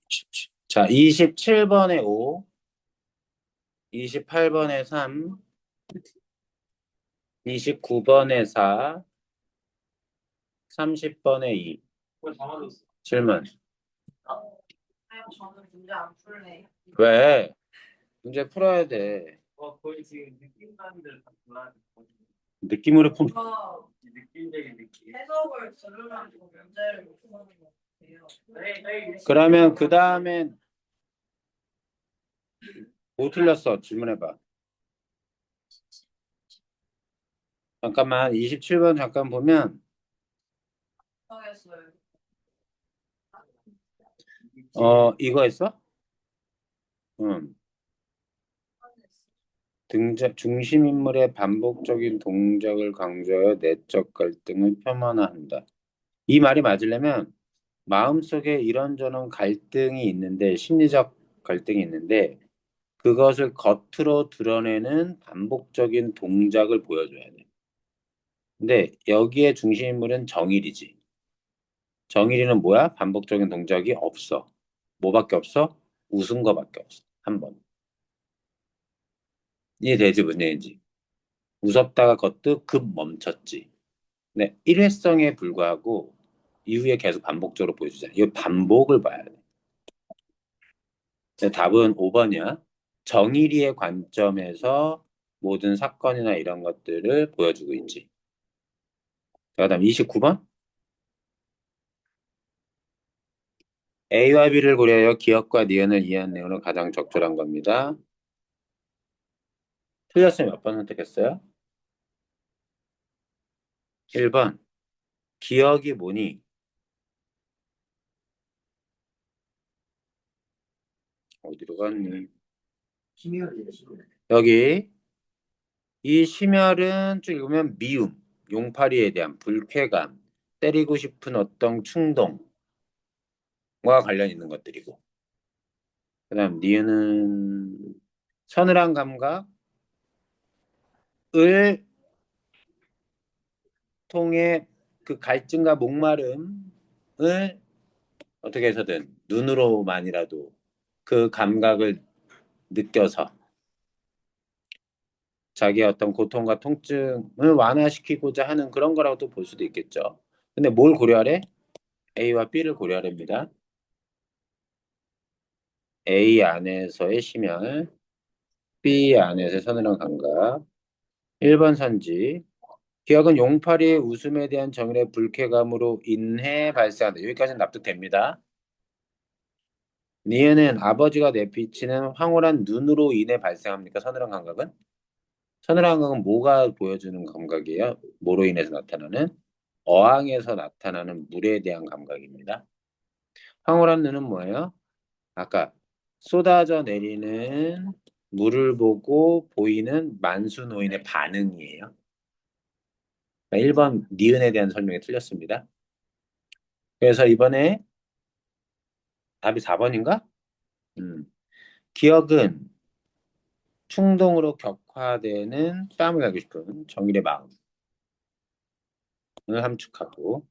27. 자, 27번에 5, 28번에 3, 29번에 4, 30번에 2. 질문. 저는 문제 안 풀래. 왜? 문제 풀어야 돼. 거의 지금 느낀다는 데를 다 골라야 돼. 느낌으로 푼. 이거 느낌적인 느낌. 해석을 들으면 문제를 못 푸는 것 같아요. 그러면 그 다음엔 뭐 틀렸어? 질문해봐. 잠깐만 27번 잠깐 보면 모르겠어요. 이거 했어? 응. 중심 인물의 반복적인 동작을 강조하여 내적 갈등을 표면화한다. 이 말이 맞으려면 마음속에 이런저런 갈등이 있는데 심리적 갈등이 있는데 그것을 겉으로 드러내는 반복적인 동작을 보여줘야 돼. 근데 여기에 중심 인물은 정일이지. 정일이는 뭐야? 반복적인 동작이 없어. 뭐밖에 없어? 웃은 거밖에 없어. 한 번. 이해되지 무슨 얘기인지. 웃었다가 그것도 급 멈췄지. 네, 일회성에 불과하고 이후에 계속 반복적으로 보여주잖아. 이 반복을 봐야 돼. 근데 답은 5번이야. 정일이의 관점에서 모든 사건이나 이런 것들을 보여주고 있지. 자, 그다음 29번. A와 B를 고려하여 기억과 니은을 이해한 내용은 가장 적절한 겁니다. 틀렸으면 몇 번 선택했어요? 1번. 기억이 뭐니? 어디로 갔니? 심의열이에요, 심의열. 여기 이 심혈은 쭉 읽으면 미움, 용팔이에 대한 불쾌감, 때리고 싶은 어떤 충동과 관련 있는 것들이고 그다음 니은은 서늘한 감각을 통해 그 갈증과 목마름을 어떻게 해서든 눈으로만이라도 그 감각을 느껴서 자기의 어떤 고통과 통증을 완화시키고자 하는 그런 거라고도 볼 수도 있겠죠. 근데 뭘 고려하래? A와 B를 고려하랍니다. A 안에서의 심혈, B 안에서의 서늘한 감각, 1번 선지. 기억은 용팔이의 웃음에 대한 정일의 불쾌감으로 인해 발생한다. 여기까지는 납득됩니다. 니은은 아버지가 내비치는 황홀한 눈으로 인해 발생합니까? 서늘한 감각은? 서늘한 감각은 뭐가 보여주는 감각이에요? 뭐로 인해서 나타나는? 어항에서 나타나는 물에 대한 감각입니다. 황홀한 눈은 뭐예요? 아까 쏟아져 내리는 물을 보고 보이는 만수 노인의 반응이에요. 1번 니은에 대한 설명이 틀렸습니다. 그래서 이번에 답이 4번인가? 기억은 충동으로 격화되는 뺨을 가고 싶은 정일의 마음을 함축하고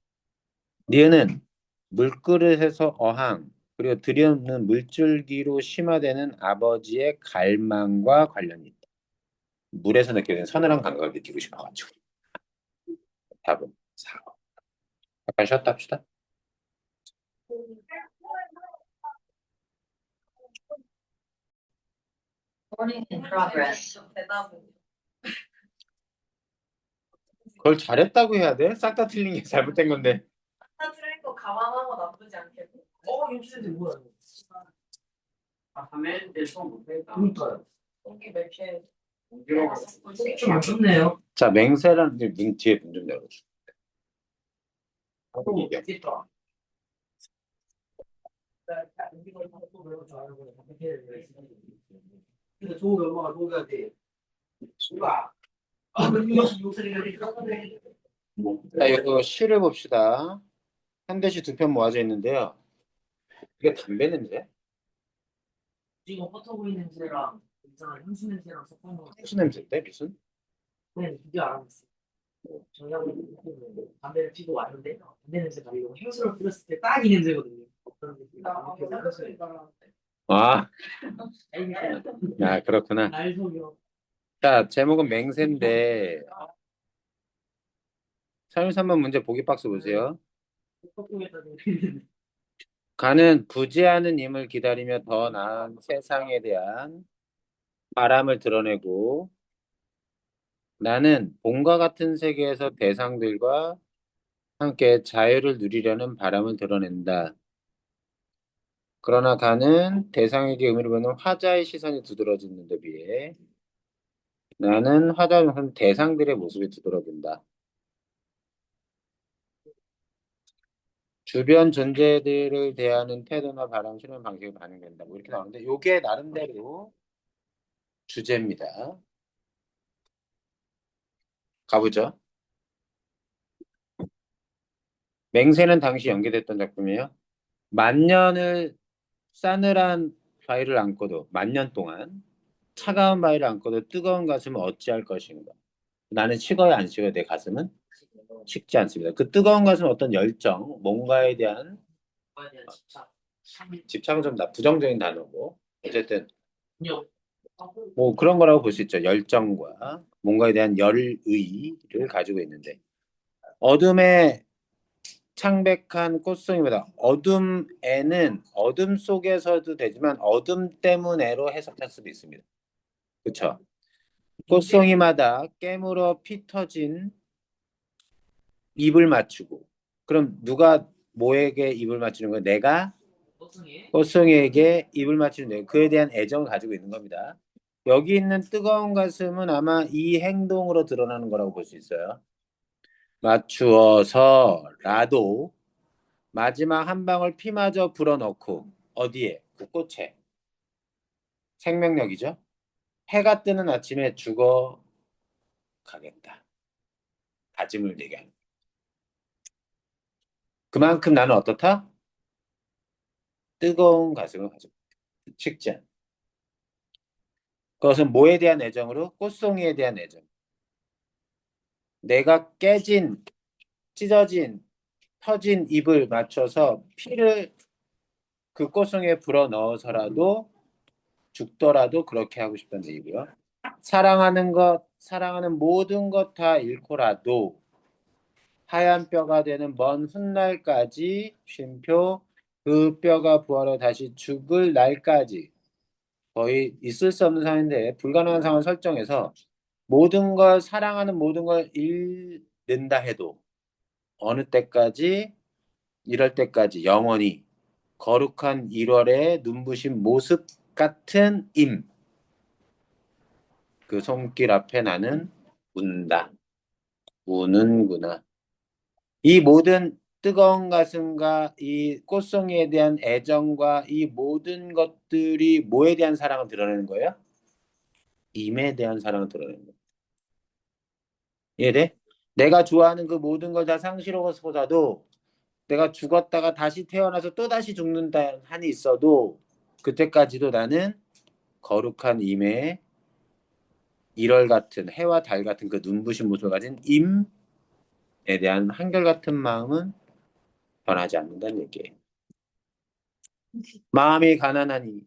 니은은 물그릇에서 어항 그리고 들여놓는 물줄기로 심화되는 아버지의 갈망과 관련이 있다. 물에서 느끼는 서늘한 감각을 느끼고 싶어가지고 답은 4번. 잠깐 쉬었다 합시다. Recording in progress. 대답은 그걸 잘했다고 해야 돼? 싹 다 틀린 게 잘못된 건데. 다 틀린 거 감안하고 나쁘지 않겠고. 윤진이 뭐야? 하면 처음 못했다. 그러니까요. 여기 몇 개. 좀 아쉽네요. 자, 맹세라는 뒤에 문 좀 열어줘. 또 이게. 찝다. 근데 좋은 엄마가 녹여야 돼. 누가? 자, 이거 시를 봅시다. 현대시 두 편 모아져 있는데요. 이게 담배 냄새? 지금 포터보이 냄새랑 있잖아 향수 냄새랑 섞은 거. 향수 냄새인데 무슨? 네, 그게 알아봤어요. 정량은 담배를 피고 왔는데 담배 냄새 나고 향수를 뿌렸을 때 딱 이 냄새거든요. 그런 느낌. 나 아무 생각이 안 나는데. 아, 알겠어요. 아 그렇구나. 날 속여. 자, 제목은 맹세인데 33번 문제 보기 박스 보세요. 헛구겠다는 가는 부재하는 임을 기다리며 더 나은 세상에 대한 바람을 드러내고 나는 봄과 같은 세계에서 대상들과 함께 자유를 누리려는 바람을 드러낸다. 그러나 가는 대상에게 의미를 보는 화자의 시선이 두드러지는 데 비해 나는 화자는 대상들의 모습이 두드러진다. 주변 존재들을 대하는 태도나 바람, 실현 방식이 반영된다. 뭐 이렇게 나오는데 이게 나름대로 주제입니다. 가보죠. 맹세는 당시 연기됐던 작품이에요. 만년을 싸늘한 바위를 안고도 만년 동안 차가운 바위를 안고도 뜨거운 가슴은 어찌할 것인가? 나는 식어야 안 식어요, 내 가슴은? 식지 않습니다. 그 뜨거운 가슴은 어떤 열정, 뭔가에 대한 거에 대한 집착. 집착은 좀 부정적인 단어고 어쨌든 요 뭐 그런 거라고 볼 수 있죠. 열정과 뭔가에 대한 열의를 가지고 있는데 어둠의 창백한 꽃송이보다 어둠에는 어둠 속에서도 되지만 어둠 때문에로 해석할 수도 있습니다. 그렇죠? 꽃송이마다 깨물어 피 터진 입을 맞추고 그럼 누가 뭐에게 입을 맞추는 거야? 내가 꽃송이. 꽃송이에게 입을 맞추는 거예요. 그에 대한 애정을 가지고 있는 겁니다. 여기 있는 뜨거운 가슴은 아마 이 행동으로 드러나는 거라고 볼 수 있어요. 맞추어서라도 마지막 한 방울 피마저 불어넣고 어디에? 그 꽃에 생명력이죠. 해가 뜨는 아침에 죽어 가겠다. 다짐을 얘기하는. 그만큼 나는 어떻다? 뜨거운 가슴을 가지고 있다. 식지 않. 그것은 뭐에 대한 애정으로? 꽃송이에 대한 애정. 내가 깨진, 찢어진, 터진 입을 맞춰서 피를 그 꽃송이에 불어 넣어서라도 죽더라도 그렇게 하고 싶다는 얘기고요. 사랑하는 것, 사랑하는 모든 것 다 잃고라도 하얀 뼈가 되는 먼 훗날까지 쉼표 그 뼈가 부활해 다시 죽을 날까지 거의 있을 수 없는 상황인데 불가능한 상황을 설정해서 모든 걸 사랑하는 모든 걸 잃는다 해도 어느 때까지 이럴 때까지 영원히 거룩한 1월의 눈부신 모습 같은 그 손길 앞에 나는 운다. 우는구나. 이 모든 뜨거운 가슴과 이 꽃송이에 대한 애정과 이 모든 것들이 뭐에 대한 사랑을 드러내는 거예요? 임에 대한 사랑을 드러내는 거예요. 이해돼? 내가 좋아하는 그 모든 걸 다 상실하고서보다도 내가 죽었다가 다시 태어나서 또 다시 죽는다 한이 있어도 그때까지도 나는 거룩한 임에 1월 같은 해와 달 같은 그 눈부신 모습을 가진 임에 대한 한결같은 마음은 변하지 않는다는 얘기예요. 마음이 가난하니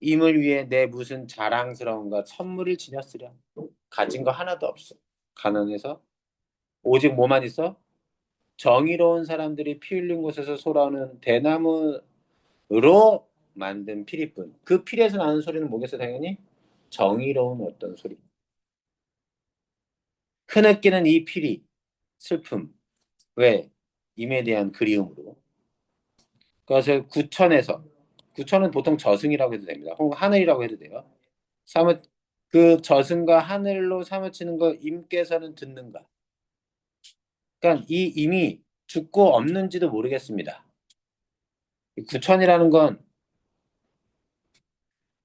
임을 위해 내 무슨 자랑스러운가 선물을 지녔으랴. 가진 거 하나도 없어. 가난해서 오직 뭐만 있어? 정의로운 사람들이 피 흘린 곳에서 솟아오는 대나무로 만든 피리뿐. 그 피리에서 나는 소리는 뭐겠어 당연히? 정의로운 어떤 소리. 흐느끼는 이 피리, 슬픔. 왜? 임에 대한 그리움으로. 그것을 구천은 보통 저승이라고 해도 됩니다. 혹은 하늘이라고 해도 돼요. 사무 그 저승과 하늘로 사무치는 거 임께서는 듣는가? 그러니까 이 임이 죽고 없는지도 모르겠습니다. 이 구천이라는 건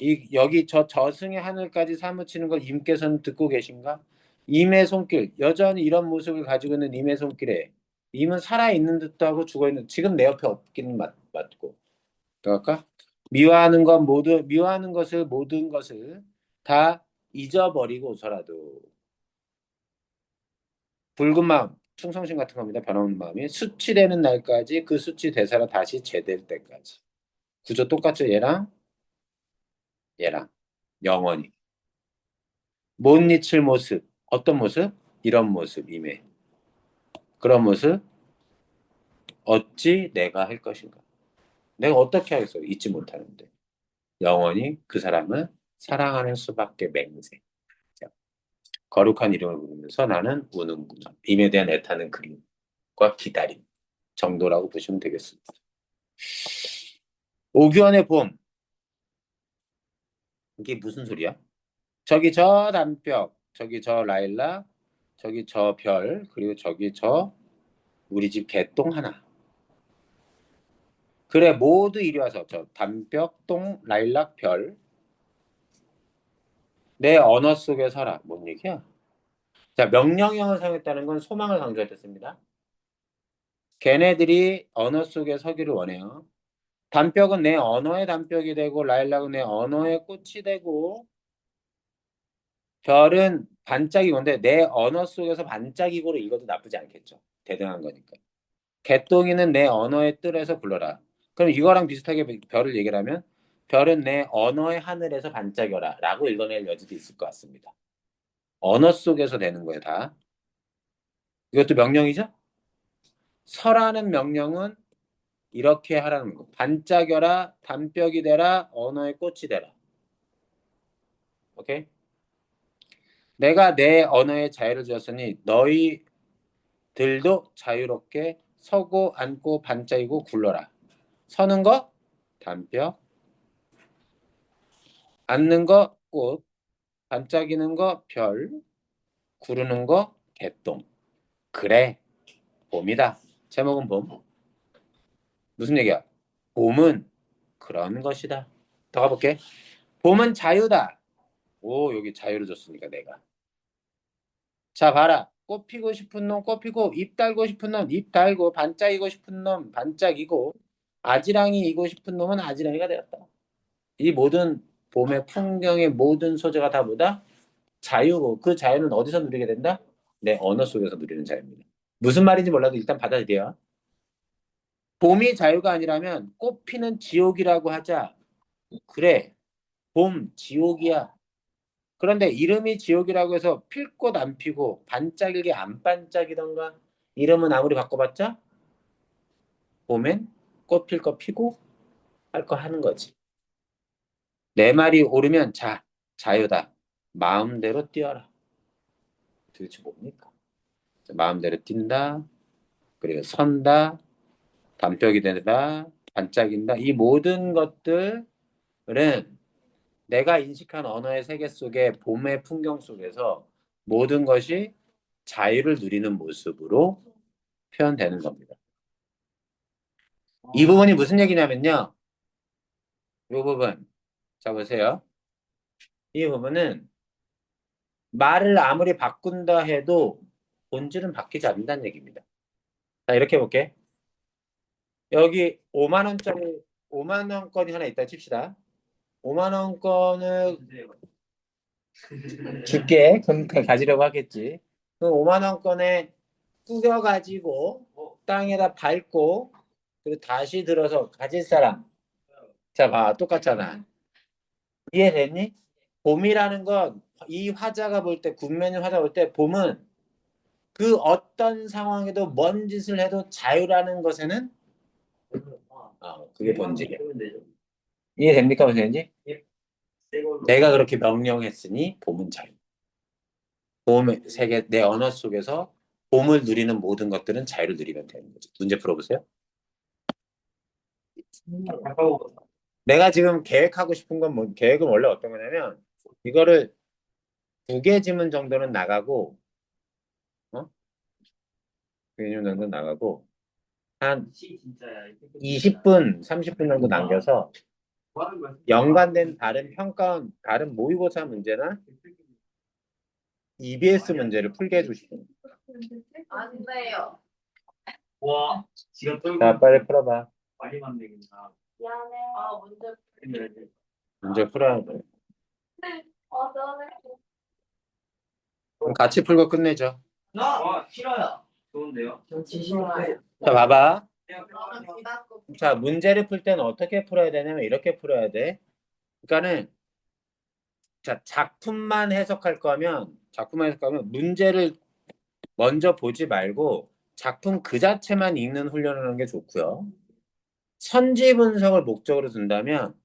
이 여기 저 저승의 하늘까지 사무치는 걸 임께서는 듣고 계신가? 임의 손길 여전히 이런 모습을 가지고 있는 임의 손길에 임은 살아 있는 듯도 하고 죽어 있는 지금 내 옆에 없기는 맞고 그럴까? 미워하는 것을 모든 것을 다 잊어버리고서라도 붉은 마음, 충성심 같은 겁니다. 변함없는 마음이 수치되는 날까지 그 수치 대사가 다시 제될 때까지. 구조 똑같죠, 얘랑? 얘랑 영원히. 못 잊힐 모습. 어떤 모습? 이런 모습, 임해. 그런 모습 어찌 내가 할 것인가? 내가 어떻게 하겠어? 잊지 못하는데. 영원히 그 사람을 사랑하는 수밖에 맹세. 자, 거룩한 이름을 부르면서 나는 우는구나. 임에 대한 애타는 그림과 기다림 정도라고 보시면 되겠습니다. 오규환의 봄. 이게 무슨 소리야? 저기 저 담벼, 저기 저 라일락, 저기 저 별, 그리고 저기 저 우리 집 개똥 하나. 그래, 모두 이리 와서 저 담벼, 똥, 라일락, 별. 내 언어 속에 서라. 뭔 얘기야? 자, 명령형을 사용했다는 건 소망을 강조했습니다. 걔네들이 언어 속에 서기를 원해요. 담벼은 내 언어의 담벼이 되고 라일락은 내 언어의 꽃이 되고 별은 반짝이 건데 내 언어 속에서 반짝이고로 읽어도 나쁘지 않겠죠. 대등한 거니까. 개똥이는 내 언어의 뜰에서 불러라. 그럼 이거랑 비슷하게 별을 얘기를 하면 별은 내 언어의 하늘에서 반짝여라 라고 읽어낼 여지도 있을 것 같습니다. 언어 속에서 되는 거예요, 다. 이것도 명령이죠? 서라는 명령은 이렇게 하라는 거. 반짝여라, 담벼이 되라, 언어의 꽃이 되라. 오케이? 내가 내 언어에 자유를 주었으니 너희들도 자유롭게 서고 앉고 반짝이고 굴러라. 서는 거 담벼, 앉는 거 꽃, 반짝이는 거 별, 구르는 거 개똥. 그래, 봄이다. 제목은 봄. 무슨 얘기야? 봄은 그런 것이다. 더 가볼게. 봄은 자유다. 오, 여기 자유를 줬으니까 내가. 자, 봐라. 꽃 피고 싶은 놈 꽃 피고 잎 달고 싶은 놈 잎 달고 반짝이고 싶은 놈 반짝이고 아지랑이이고 싶은 놈은 아지랑이가 되었다. 이 모든 봄의 풍경의 모든 소재가 다 뭐다? 자유고 그 자유는 어디서 누리게 된다? 내 언어 속에서 누리는 자유입니다. 무슨 말인지 몰라도 일단 받아들여. 봄이 자유가 아니라면 꽃 피는 지옥이라고 하자. 그래, 봄 지옥이야. 그런데 이름이 지옥이라고 해서 필 꽃 안 피고 반짝이게 안 반짝이던가 이름은 아무리 바꿔봤자 봄엔 꽃 필 거 피고 할 거 하는 거지. 내 말이 옳으면 자, 자유다. 마음대로 뛰어라. 도대체 뭡니까? 마음대로 뛴다. 그리고 선다. 담벼이 된다. 반짝인다. 이 모든 것들은 내가 인식한 언어의 세계 속에 봄의 풍경 속에서 모든 것이 자유를 누리는 모습으로 표현되는 겁니다. 이 부분이 무슨 얘기냐면요. 이 부분. 자, 보세요. 이 부분은 말을 아무리 바꾼다 해도 본질은 바뀌지 않는다는 얘기입니다. 자, 이렇게 해볼게. 여기 5만 원짜리 5만 원권이 하나 있다 칩시다. 5만 원권을 줄게. 그럼 가지려고 하겠지. 그 5만 원권에 꾸겨가지고 땅에다 밟고 그리고 다시 들어서 가질 사람. 자, 봐. 똑같잖아. 이해됐니? 봄이라는 건 이 화자가 볼 때, 군면인 화자가 볼 때 봄은 그 어떤 상황에도 뭔 짓을 해도 자유라는 것에는 그게 본질이야. 이해됩니까? 무슨 얘기인지? 내가 그렇게 명령했으니 봄은 자유. 봄의 세계, 내 언어 속에서 봄을 누리는 모든 것들은 자유를 누리면 되는 거죠. 문제 풀어보세요. 내가 지금 계획하고 싶은 건 뭐, 계획은 원래 어떤 거냐면 이거를 2개 지문 정도는 나가고 2개 지문 정도 나가고 한 20분, 30분 정도 남겨서 연관된 다른 평가, 다른 모의고사 문제나 EBS 문제를 풀게 해주시고. 안 돼요. 와, 지금 떨고 자, 빨리 풀어봐. 많이 만들겠다. 미안해. 문제 풀어야 돼. 저는 그럼 같이 풀고 끝내죠. 와, 싫어요. 좋은데요? 전 지시니까 자, 봐봐. 저는 비닫고 자, 문제를 풀 때는 어떻게 풀어야 되냐면 이렇게 풀어야 돼. 그러니까는 자, 작품만 해석하면 문제를 먼저 보지 말고 작품 그 자체만 읽는 훈련을 하는 게 좋고요. 선지 분석을 목적으로 둔다면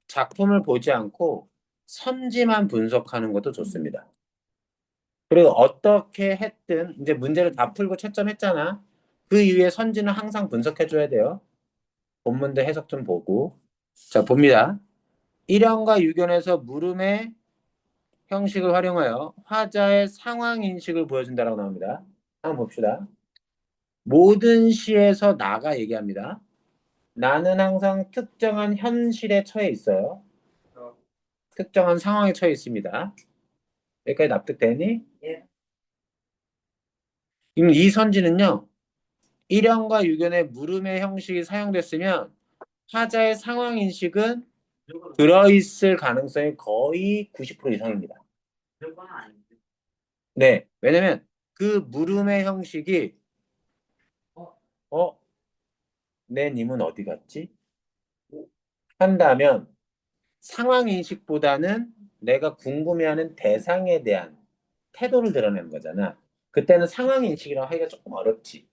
작품을 보지 않고 선지만 분석하는 것도 좋습니다. 그리고 어떻게 했든 이제 문제를 다 풀고 채점했잖아. 그 이후에 선지는 항상 분석해줘야 돼요. 본문도 해석 좀 보고. 자, 봅니다. 1형과 6형에서 물음의 형식을 활용하여 화자의 상황 인식을 보여준다라고 나옵니다. 한번 봅시다. 모든 시에서 나가 얘기합니다. 나는 항상 특정한 현실에 처해 있어요. 특정한 상황에 처해 있습니다. 여기까지 납득되니? 예. 이 선지는요, 1형과 6형의 물음의 형식이 사용됐으면 화자의 상황 인식은 들어있을 가능성이 거의 90% 이상입니다. 무조건 아닌데. 네, 왜냐면 그 물음의 형식이 어, 내 님은 어디 갔지? 한다면 상황 인식보다는 내가 궁금해하는 대상에 대한 태도를 드러내는 거잖아. 그때는 상황 인식이라고 하기가 조금 어렵지.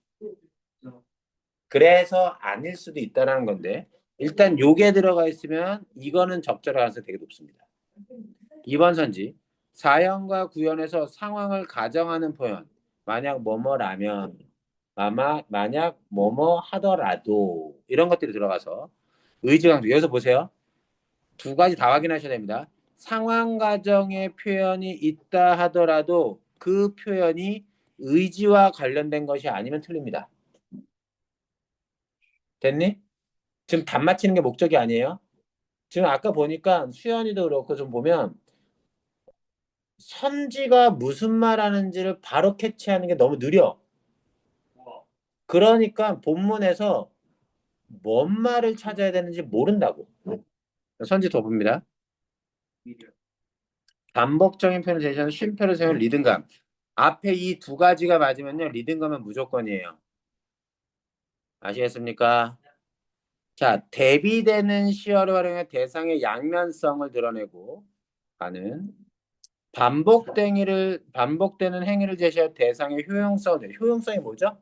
그래서 아닐 수도 있다라는 건데 일단 요게 들어가 있으면 이거는 적절할 가능성이 되게 높습니다. 2번 선지 4형과 9형에서 상황을 가정하는 표현 만약 뭐뭐라면 만약 뭐뭐 하더라도 이런 것들이 들어가서 의지강조 여기서 보세요. 두 가지 다 확인하셔야 됩니다. 상황 가정의 표현이 있다 하더라도 그 표현이 의지와 관련된 것이 아니면 틀립니다. 됐니? 지금 답 맞히는 게 목적이 아니에요. 지금 아까 보니까 수연이도 그렇고 좀 보면 선지가 무슨 말 하는지를 바로 캐치하는 게 너무 느려. 우와. 그러니까 본문에서 뭔 말을 찾아야 되는지 모른다고. 선지 더 봅니다. 미디어. 반복적인 표현을 제시하는 쉼표를 세운 리듬감. 앞에 이 두 가지가 맞으면요. 리듬감은 무조건이에요. 아시겠습니까? 자, 대비되는 시어를 활용해 대상의 양면성을 드러내고 가는 반복되는 행위를 제시할 대상의 효용성을 효용성이 뭐죠?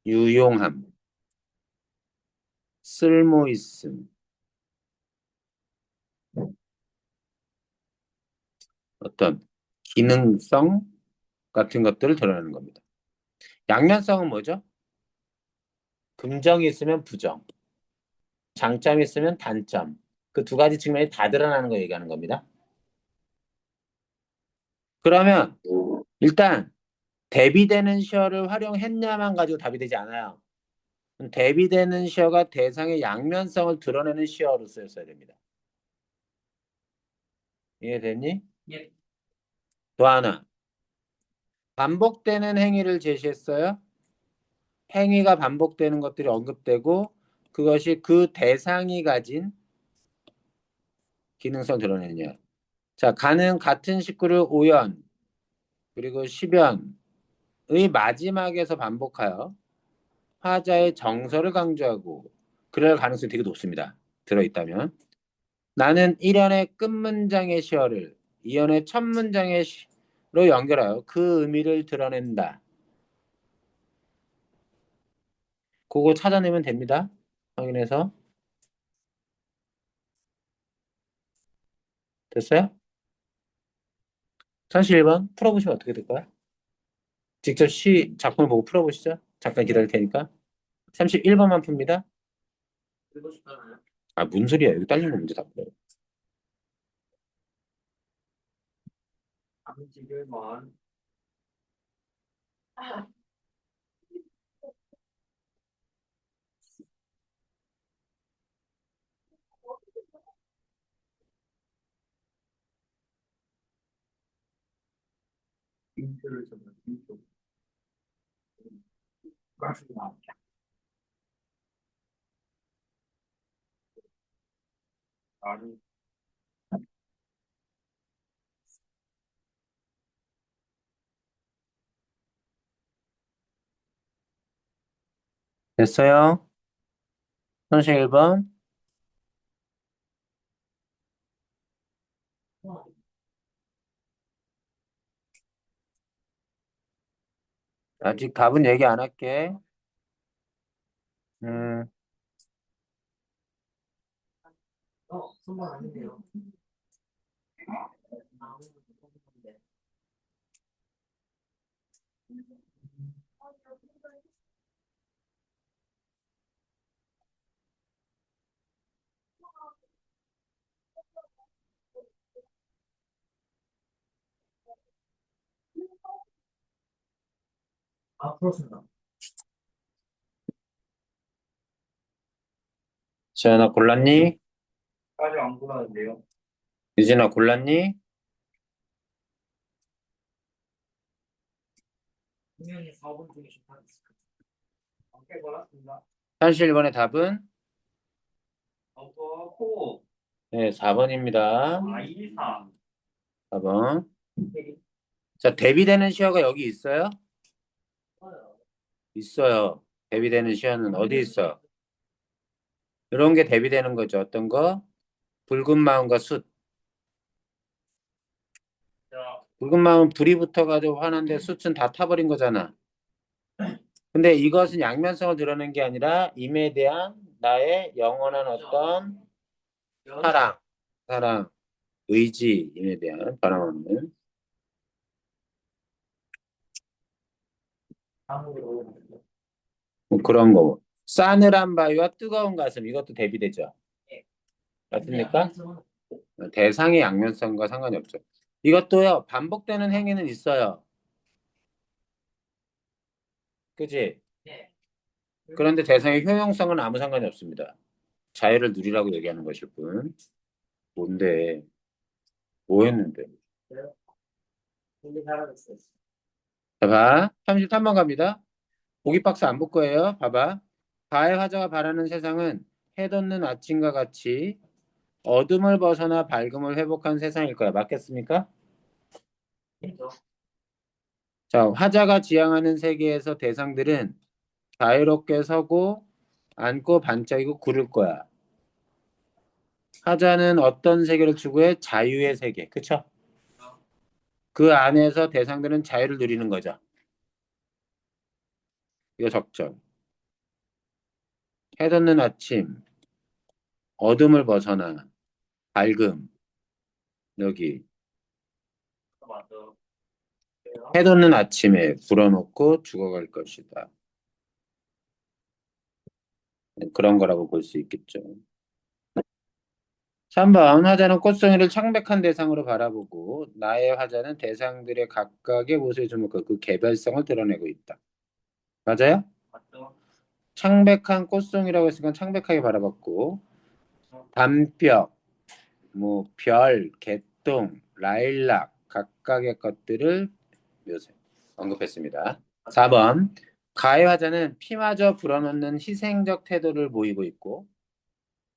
유용함, 쓸모있음, 어떤 기능성 같은 것들을 드러내는 겁니다. 양면성은 뭐죠? 긍정이 있으면 부정, 장점이 있으면 단점. 그 두 가지 측면이 다 드러나는 거 얘기하는 겁니다. 그러면 일단 대비되는 시어를 활용했냐만 가지고 답이 되지 않아요. 대비되는 시어가 대상의 양면성을 드러내는 시어로 쓰였어야 됩니다. 이해됐니? 예. 또 하나. 반복되는 행위를 제시했어요. 행위가 반복되는 것들이 언급되고 그것이 그 대상이 가진 기능성을 드러내느냐. 자, 가는 같은 식구를 5연 그리고 10연의 마지막에서 반복하여 화자의 정서를 강조하고 그럴 가능성이 되게 높습니다. 들어있다면. 나는 1연의 끝문장의 시어를 2연의 첫 문장의 시로 연결하여 그 의미를 드러낸다. 그거 찾아내면 됩니다. 확인해서. 됐어요? 31번 풀어보시면 어떻게 될까요? 직접 작품을 보고 풀어보시죠. 잠깐 기다릴 테니까. 31번만 풉니다. 그리고 싶잖아요. 아, 뭔 소리야. 여기 딸린 거 문제 다 풀어요. 암지글만. 인표를 줬다. 인표. 맞습니다. 나는 됐어요? 31번. 아직 답은 얘기 안 할게. 음, 선반 아니네요. 풀었습니다. 지연아 골랐니? 아직 안 골랐는데요. 유진아 골랐니? 분명히 4번 중에 좋다. 함께 골랐습니다. 현실 1번의 답은 코. 네, 4번입니다. 2, 4. 4번. 자, 대비되는 시어가 여기 있어요? 있어요. 대비되는 시어는 어디 있어? 이런 게 대비되는 거죠. 어떤 거? 붉은 마음과 숯. 자, 붉은 마음은 불이 붙어가지고 화난데 숯은 다 타버린 거잖아. 근데 이것은 양면성을 드러낸 게 아니라 임에 대한 나의 영원한 어떤 사랑, 의지, 임에 대한 변함없는 다음으로 뭐 그런 거. 싸늘한 바위와 뜨거운 가슴 이것도 대비되죠. 네. 맞습니까? 대상의 양면성과 상관이 없죠. 이것도요, 반복되는 행위는 있어요. 그지? 네. 그런데 대상의 효용성은 아무 상관이 없습니다. 자유를 누리라고 얘기하는 것일 뿐. 뭔데? 뭐 했는데? 근데 잘하셨어요. 자, 봐. 33번 갑니다. 보기 박스 안 볼 거예요. 봐봐. 가해 화자가 바라는 세상은 해 돋는 아침과 같이 어둠을 벗어나 밝음을 회복한 세상일 거야. 맞겠습니까? 그렇죠. 자, 화자가 지향하는 세계에서 대상들은 자유롭게 서고 앉고 반짝이고 구를 거야. 화자는 어떤 세계를 추구해? 자유의 세계. 그쵸? 그 안에서 대상들은 자유를 누리는 거죠. 이거 적죠. 해 돋는 아침, 어둠을 벗어나, 밝음, 여기. 맞아. 해 돋는 아침에 불어넣고 죽어갈 것이다. 그런 거라고 볼 수 있겠죠. 3번, 화자는 꽃송이를 창백한 대상으로 바라보고 나의 화자는 대상들의 각각의 모습에 주목하고 그 개별성을 드러내고 있다. 맞아요? 맞죠? 창백한 꽃송이라고 했으니까 창백하게 바라봤고 단뼈, 뭐 별, 개똥, 라일락 각각의 것들을 묘사 언급했습니다. 4번 가해 화자는 피마저 불어넣는 희생적 태도를 보이고 있고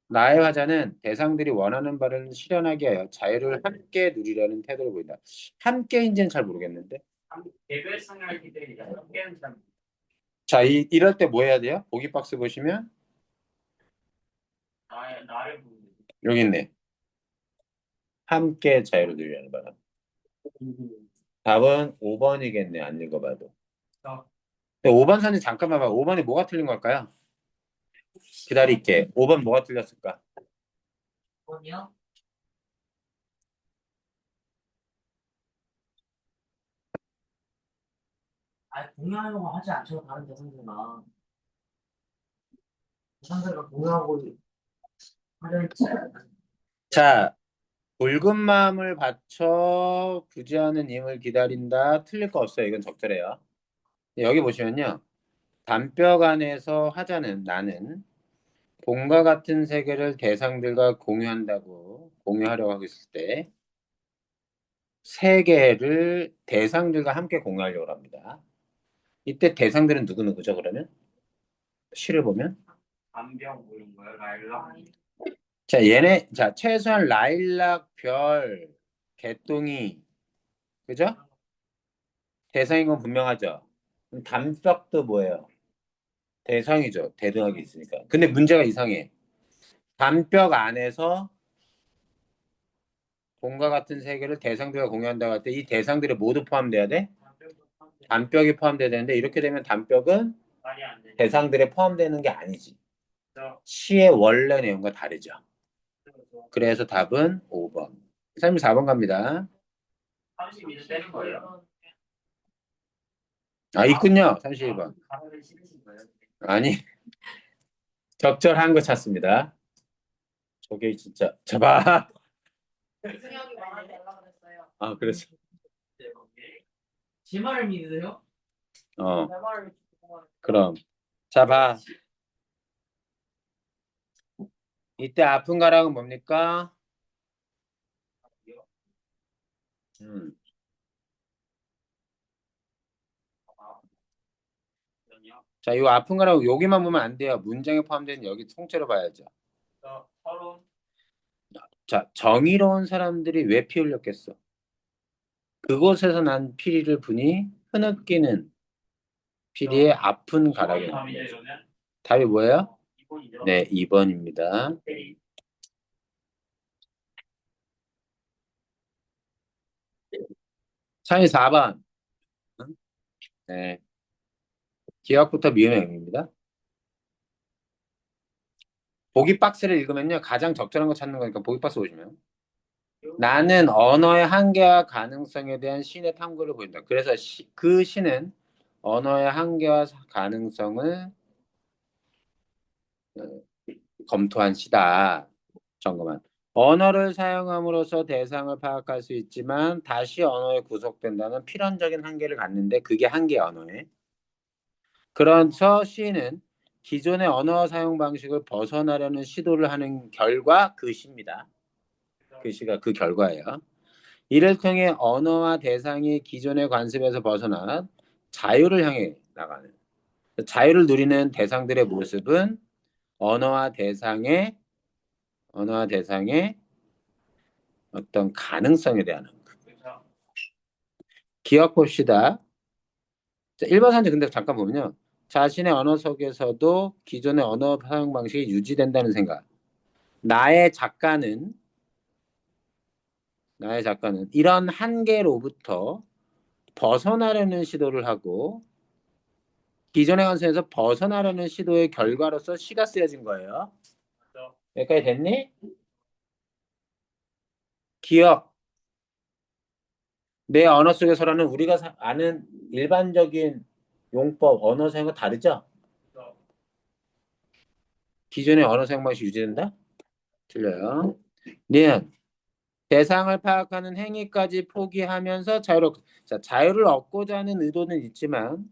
나의 화자는 대상들이 원하는 바를 실현하게 하여 자유를 함께 누리려는 태도를 보인다. 함께인지는 잘 모르겠는데. 개별성을 기대니까 함께는 참. 자, 이럴 때 뭐 해야 돼요? 보기 박스 보시면 나를 보는. 여기 있네. 함께 자유를 누리려는 바람. 답은 5번이겠네. 안 읽어봐도. 자, 근데 5번 선이 잠깐만 봐. 5번이 뭐가 틀린 걸까요? 기다릴게. 5번 뭐가 틀렸을까? 번이요? 공유하려고 하지 않죠. 다른 대상들과. 대상들과 공유하고 하려는 자, 붉은 마음을 바쳐 부지하는 힘을 기다린다. 틀릴 거 없어요. 이건 적절해요. 여기 보시면요. 단뼈 간에서 화자는 나는 봄과 같은 세계를 대상들과 공유하려고 하고 있을 때 세계를 대상들과 함께 공유하려고 합니다. 이때 대상들은 누구누구죠, 그러면? 시를 보면? 안병 뭐 이런 거야. 라일락. 자, 최소한 라일락, 별, 개똥이, 그죠? 대상인 건 분명하죠. 그럼 단벽도 뭐예요? 대상이죠. 대등하게 있으니까. 근데 문제가 이상해. 단벽 안에서 공과 같은 세계를 대상들과 공유한다고 할 때 이 대상들이 모두 포함돼야 돼? 단벽이 포함돼야 되는데 이렇게 되면 단벽은 말이 안 돼. 대상들에 포함되는 게 아니지. 그래서 시의 원래 내용과 다르죠. 그래서 답은 5번. 34번 갑니다. 32는 떼는 거예요. 아, 있군요. 32번. 가로를 씹으신 거예요? 아니, 적절한 거 찾습니다. 저게 진짜, 잡아. 승혁이 말하지 말라 그랬어요. 아, 그렇지. 제 말을 믿으세요? 어, 내 말을 듣고 그럼. 자, 봐. 이때 아픈 가락은 뭡니까? 음, 자, 이 아픈 가락 여기만 보면 안 돼요. 문장에 포함되는 여기 통째로 봐야죠. 서로 자, 정의로운 사람들이 왜 피 흘렸겠어? 그곳에서 난 피리를 분이 흐느끼는 피리의 아픈 가락이 나온 답이죠, 거죠. 이러면? 답이 뭐예요? 2번이죠. 네, 2번입니다. 34번. 네. 기억부터 미음의 의미입니다. 보기 박스를 읽으면요. 가장 적절한 거 찾는 거니까 보기 박스 보시면. 나는 언어의 한계와 가능성에 대한 신의 탐구를 보인다. 그래서 그 신은 언어의 한계와 가능성을 검토한 시다. 점검한. 언어를 사용함으로써 대상을 파악할 수 있지만 다시 언어에 구속된다는 필연적인 한계를 갖는데 그게 한계야, 언어에. 그래서 시는 기존의 언어 사용 방식을 벗어나려는 시도를 하는 결과 그 시입니다. 그 시가 그 결과예요. 이를 통해 언어와 대상이 기존의 관습에서 벗어나 자유를 향해 나가는 자유를 누리는 대상들의 모습은 언어와 대상의 어떤 가능성에 대한 그렇죠. 기억 봅시다. 자, 1번 산지 근데 잠깐 보면요. 자신의 언어 속에서도 기존의 언어 사용 방식이 유지된다는 생각. 나의 작가는 이런 한계로부터 벗어나려는 시도를 하고 기존의 관점에서 벗어나려는 시도의 결과로서 시가 쓰여진 거예요. 그렇죠. 여기까지 됐니? 기억. 내 언어 속에서라는 우리가 아는 일반적인 용법, 언어 사용과 다르죠? 그렇죠. 기존의 언어 사용 방식이 유지된다? 틀려요. 니은 대상을 파악하는 행위까지 포기하면서 자유를 얻고자 하는 의도는 있지만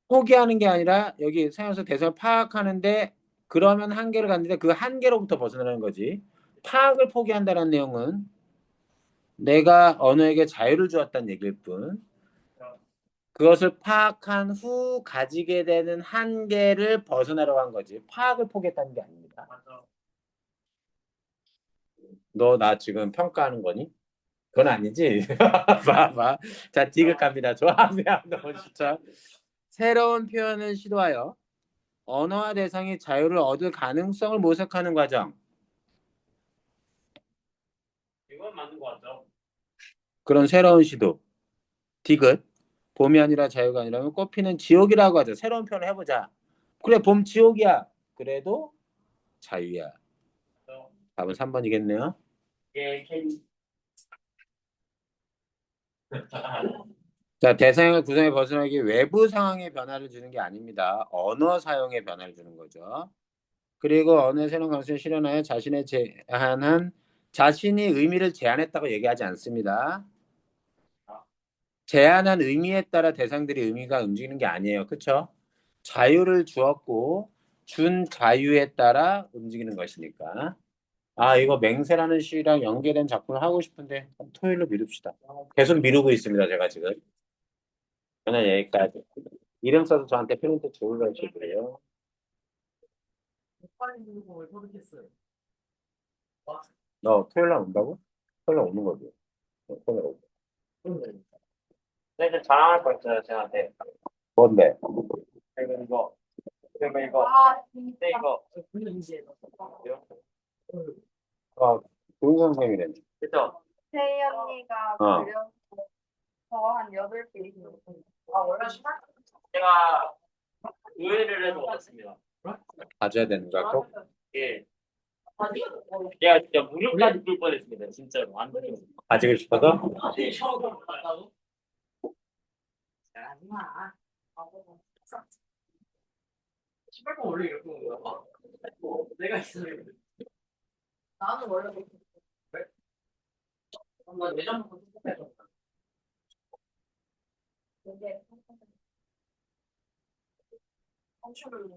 포기하는 게 아니라 여기 사용해서 대상을 파악하는데 그러면 한계를 갖는데 그 한계로부터 벗어나는 거지. 파악을 포기한다는 내용은 내가 언어에게 자유를 주었다는 얘기일 뿐 그것을 파악한 후 가지게 되는 한계를 벗어나려고 한 거지. 파악을 포기했다는 게 아닙니다. 맞죠. 너 나 지금 평가하는 거니? 그건 아니지. 봐봐. 자, 디귿 갑니다. 좋아하세요? 너무 좋죠. 새로운 표현을 시도하여 언어와 대상이 자유를 얻을 가능성을 모색하는 과정. 이건 맞는 거 같죠? 그런 새로운 시도. 디귿. 봄이 아니라 자유가 아니라면 꽃피는 지옥이라고 하죠. 새로운 표현을 해보자. 그래, 봄 지옥이야. 그래도 자유야. 그렇죠. 답은 3번이겠네요. 예, 캐리. 자, 대상을 구성에 벗어나기 외부 상황의 변화를 주는 게 아닙니다. 언어 사용의 변화를 주는 거죠. 그리고 언어의 새로운 가능성을 실현하여 자신이 의미를 제한했다고 얘기하지 않습니다. 제한한 의미에 따라 대상들의 의미가 움직이는 게 아니에요. 그렇죠? 자유를 주었고 준 자유에 따라 움직이는 것이니까. 아, 이거 맹세라는 시랑 연계된 작품을 하고 싶은데 토요일로 미룹시다. 계속 미루고 있습니다. 제가 지금. 저는 여기까지. 이름 써서 저한테 프린트 주울러 주세요. 빨리 누르고 왜 소득했어요? 너 토요일 날 온다고? 토요일 날 오는 거지. 토요일 날 오고. 네, 자랑할 거 있어요, 쟤한테. 뭔데? 이거. 그리고 이거. 아, 네, 이거. 근데 이제 이렇게. 누구 선생님이랬니? 그죠? 세희 언니가 어. 그려서 저거 한 8개 있어요. 아 원래 신발 제가 의외를 해서 왔습니다. 가져야 되는가 꼭? 예. 제가 진짜 무릎까지 꿇을 뻔했습니다. 진짜로. 안 돼요. 가지고 싶어서? 네. 하지마. 신발끈 원래 이렇게 먹는 거야? 내가 있어요. 나는 원래 나 예전부터 똑똑해서. 되게 청춘을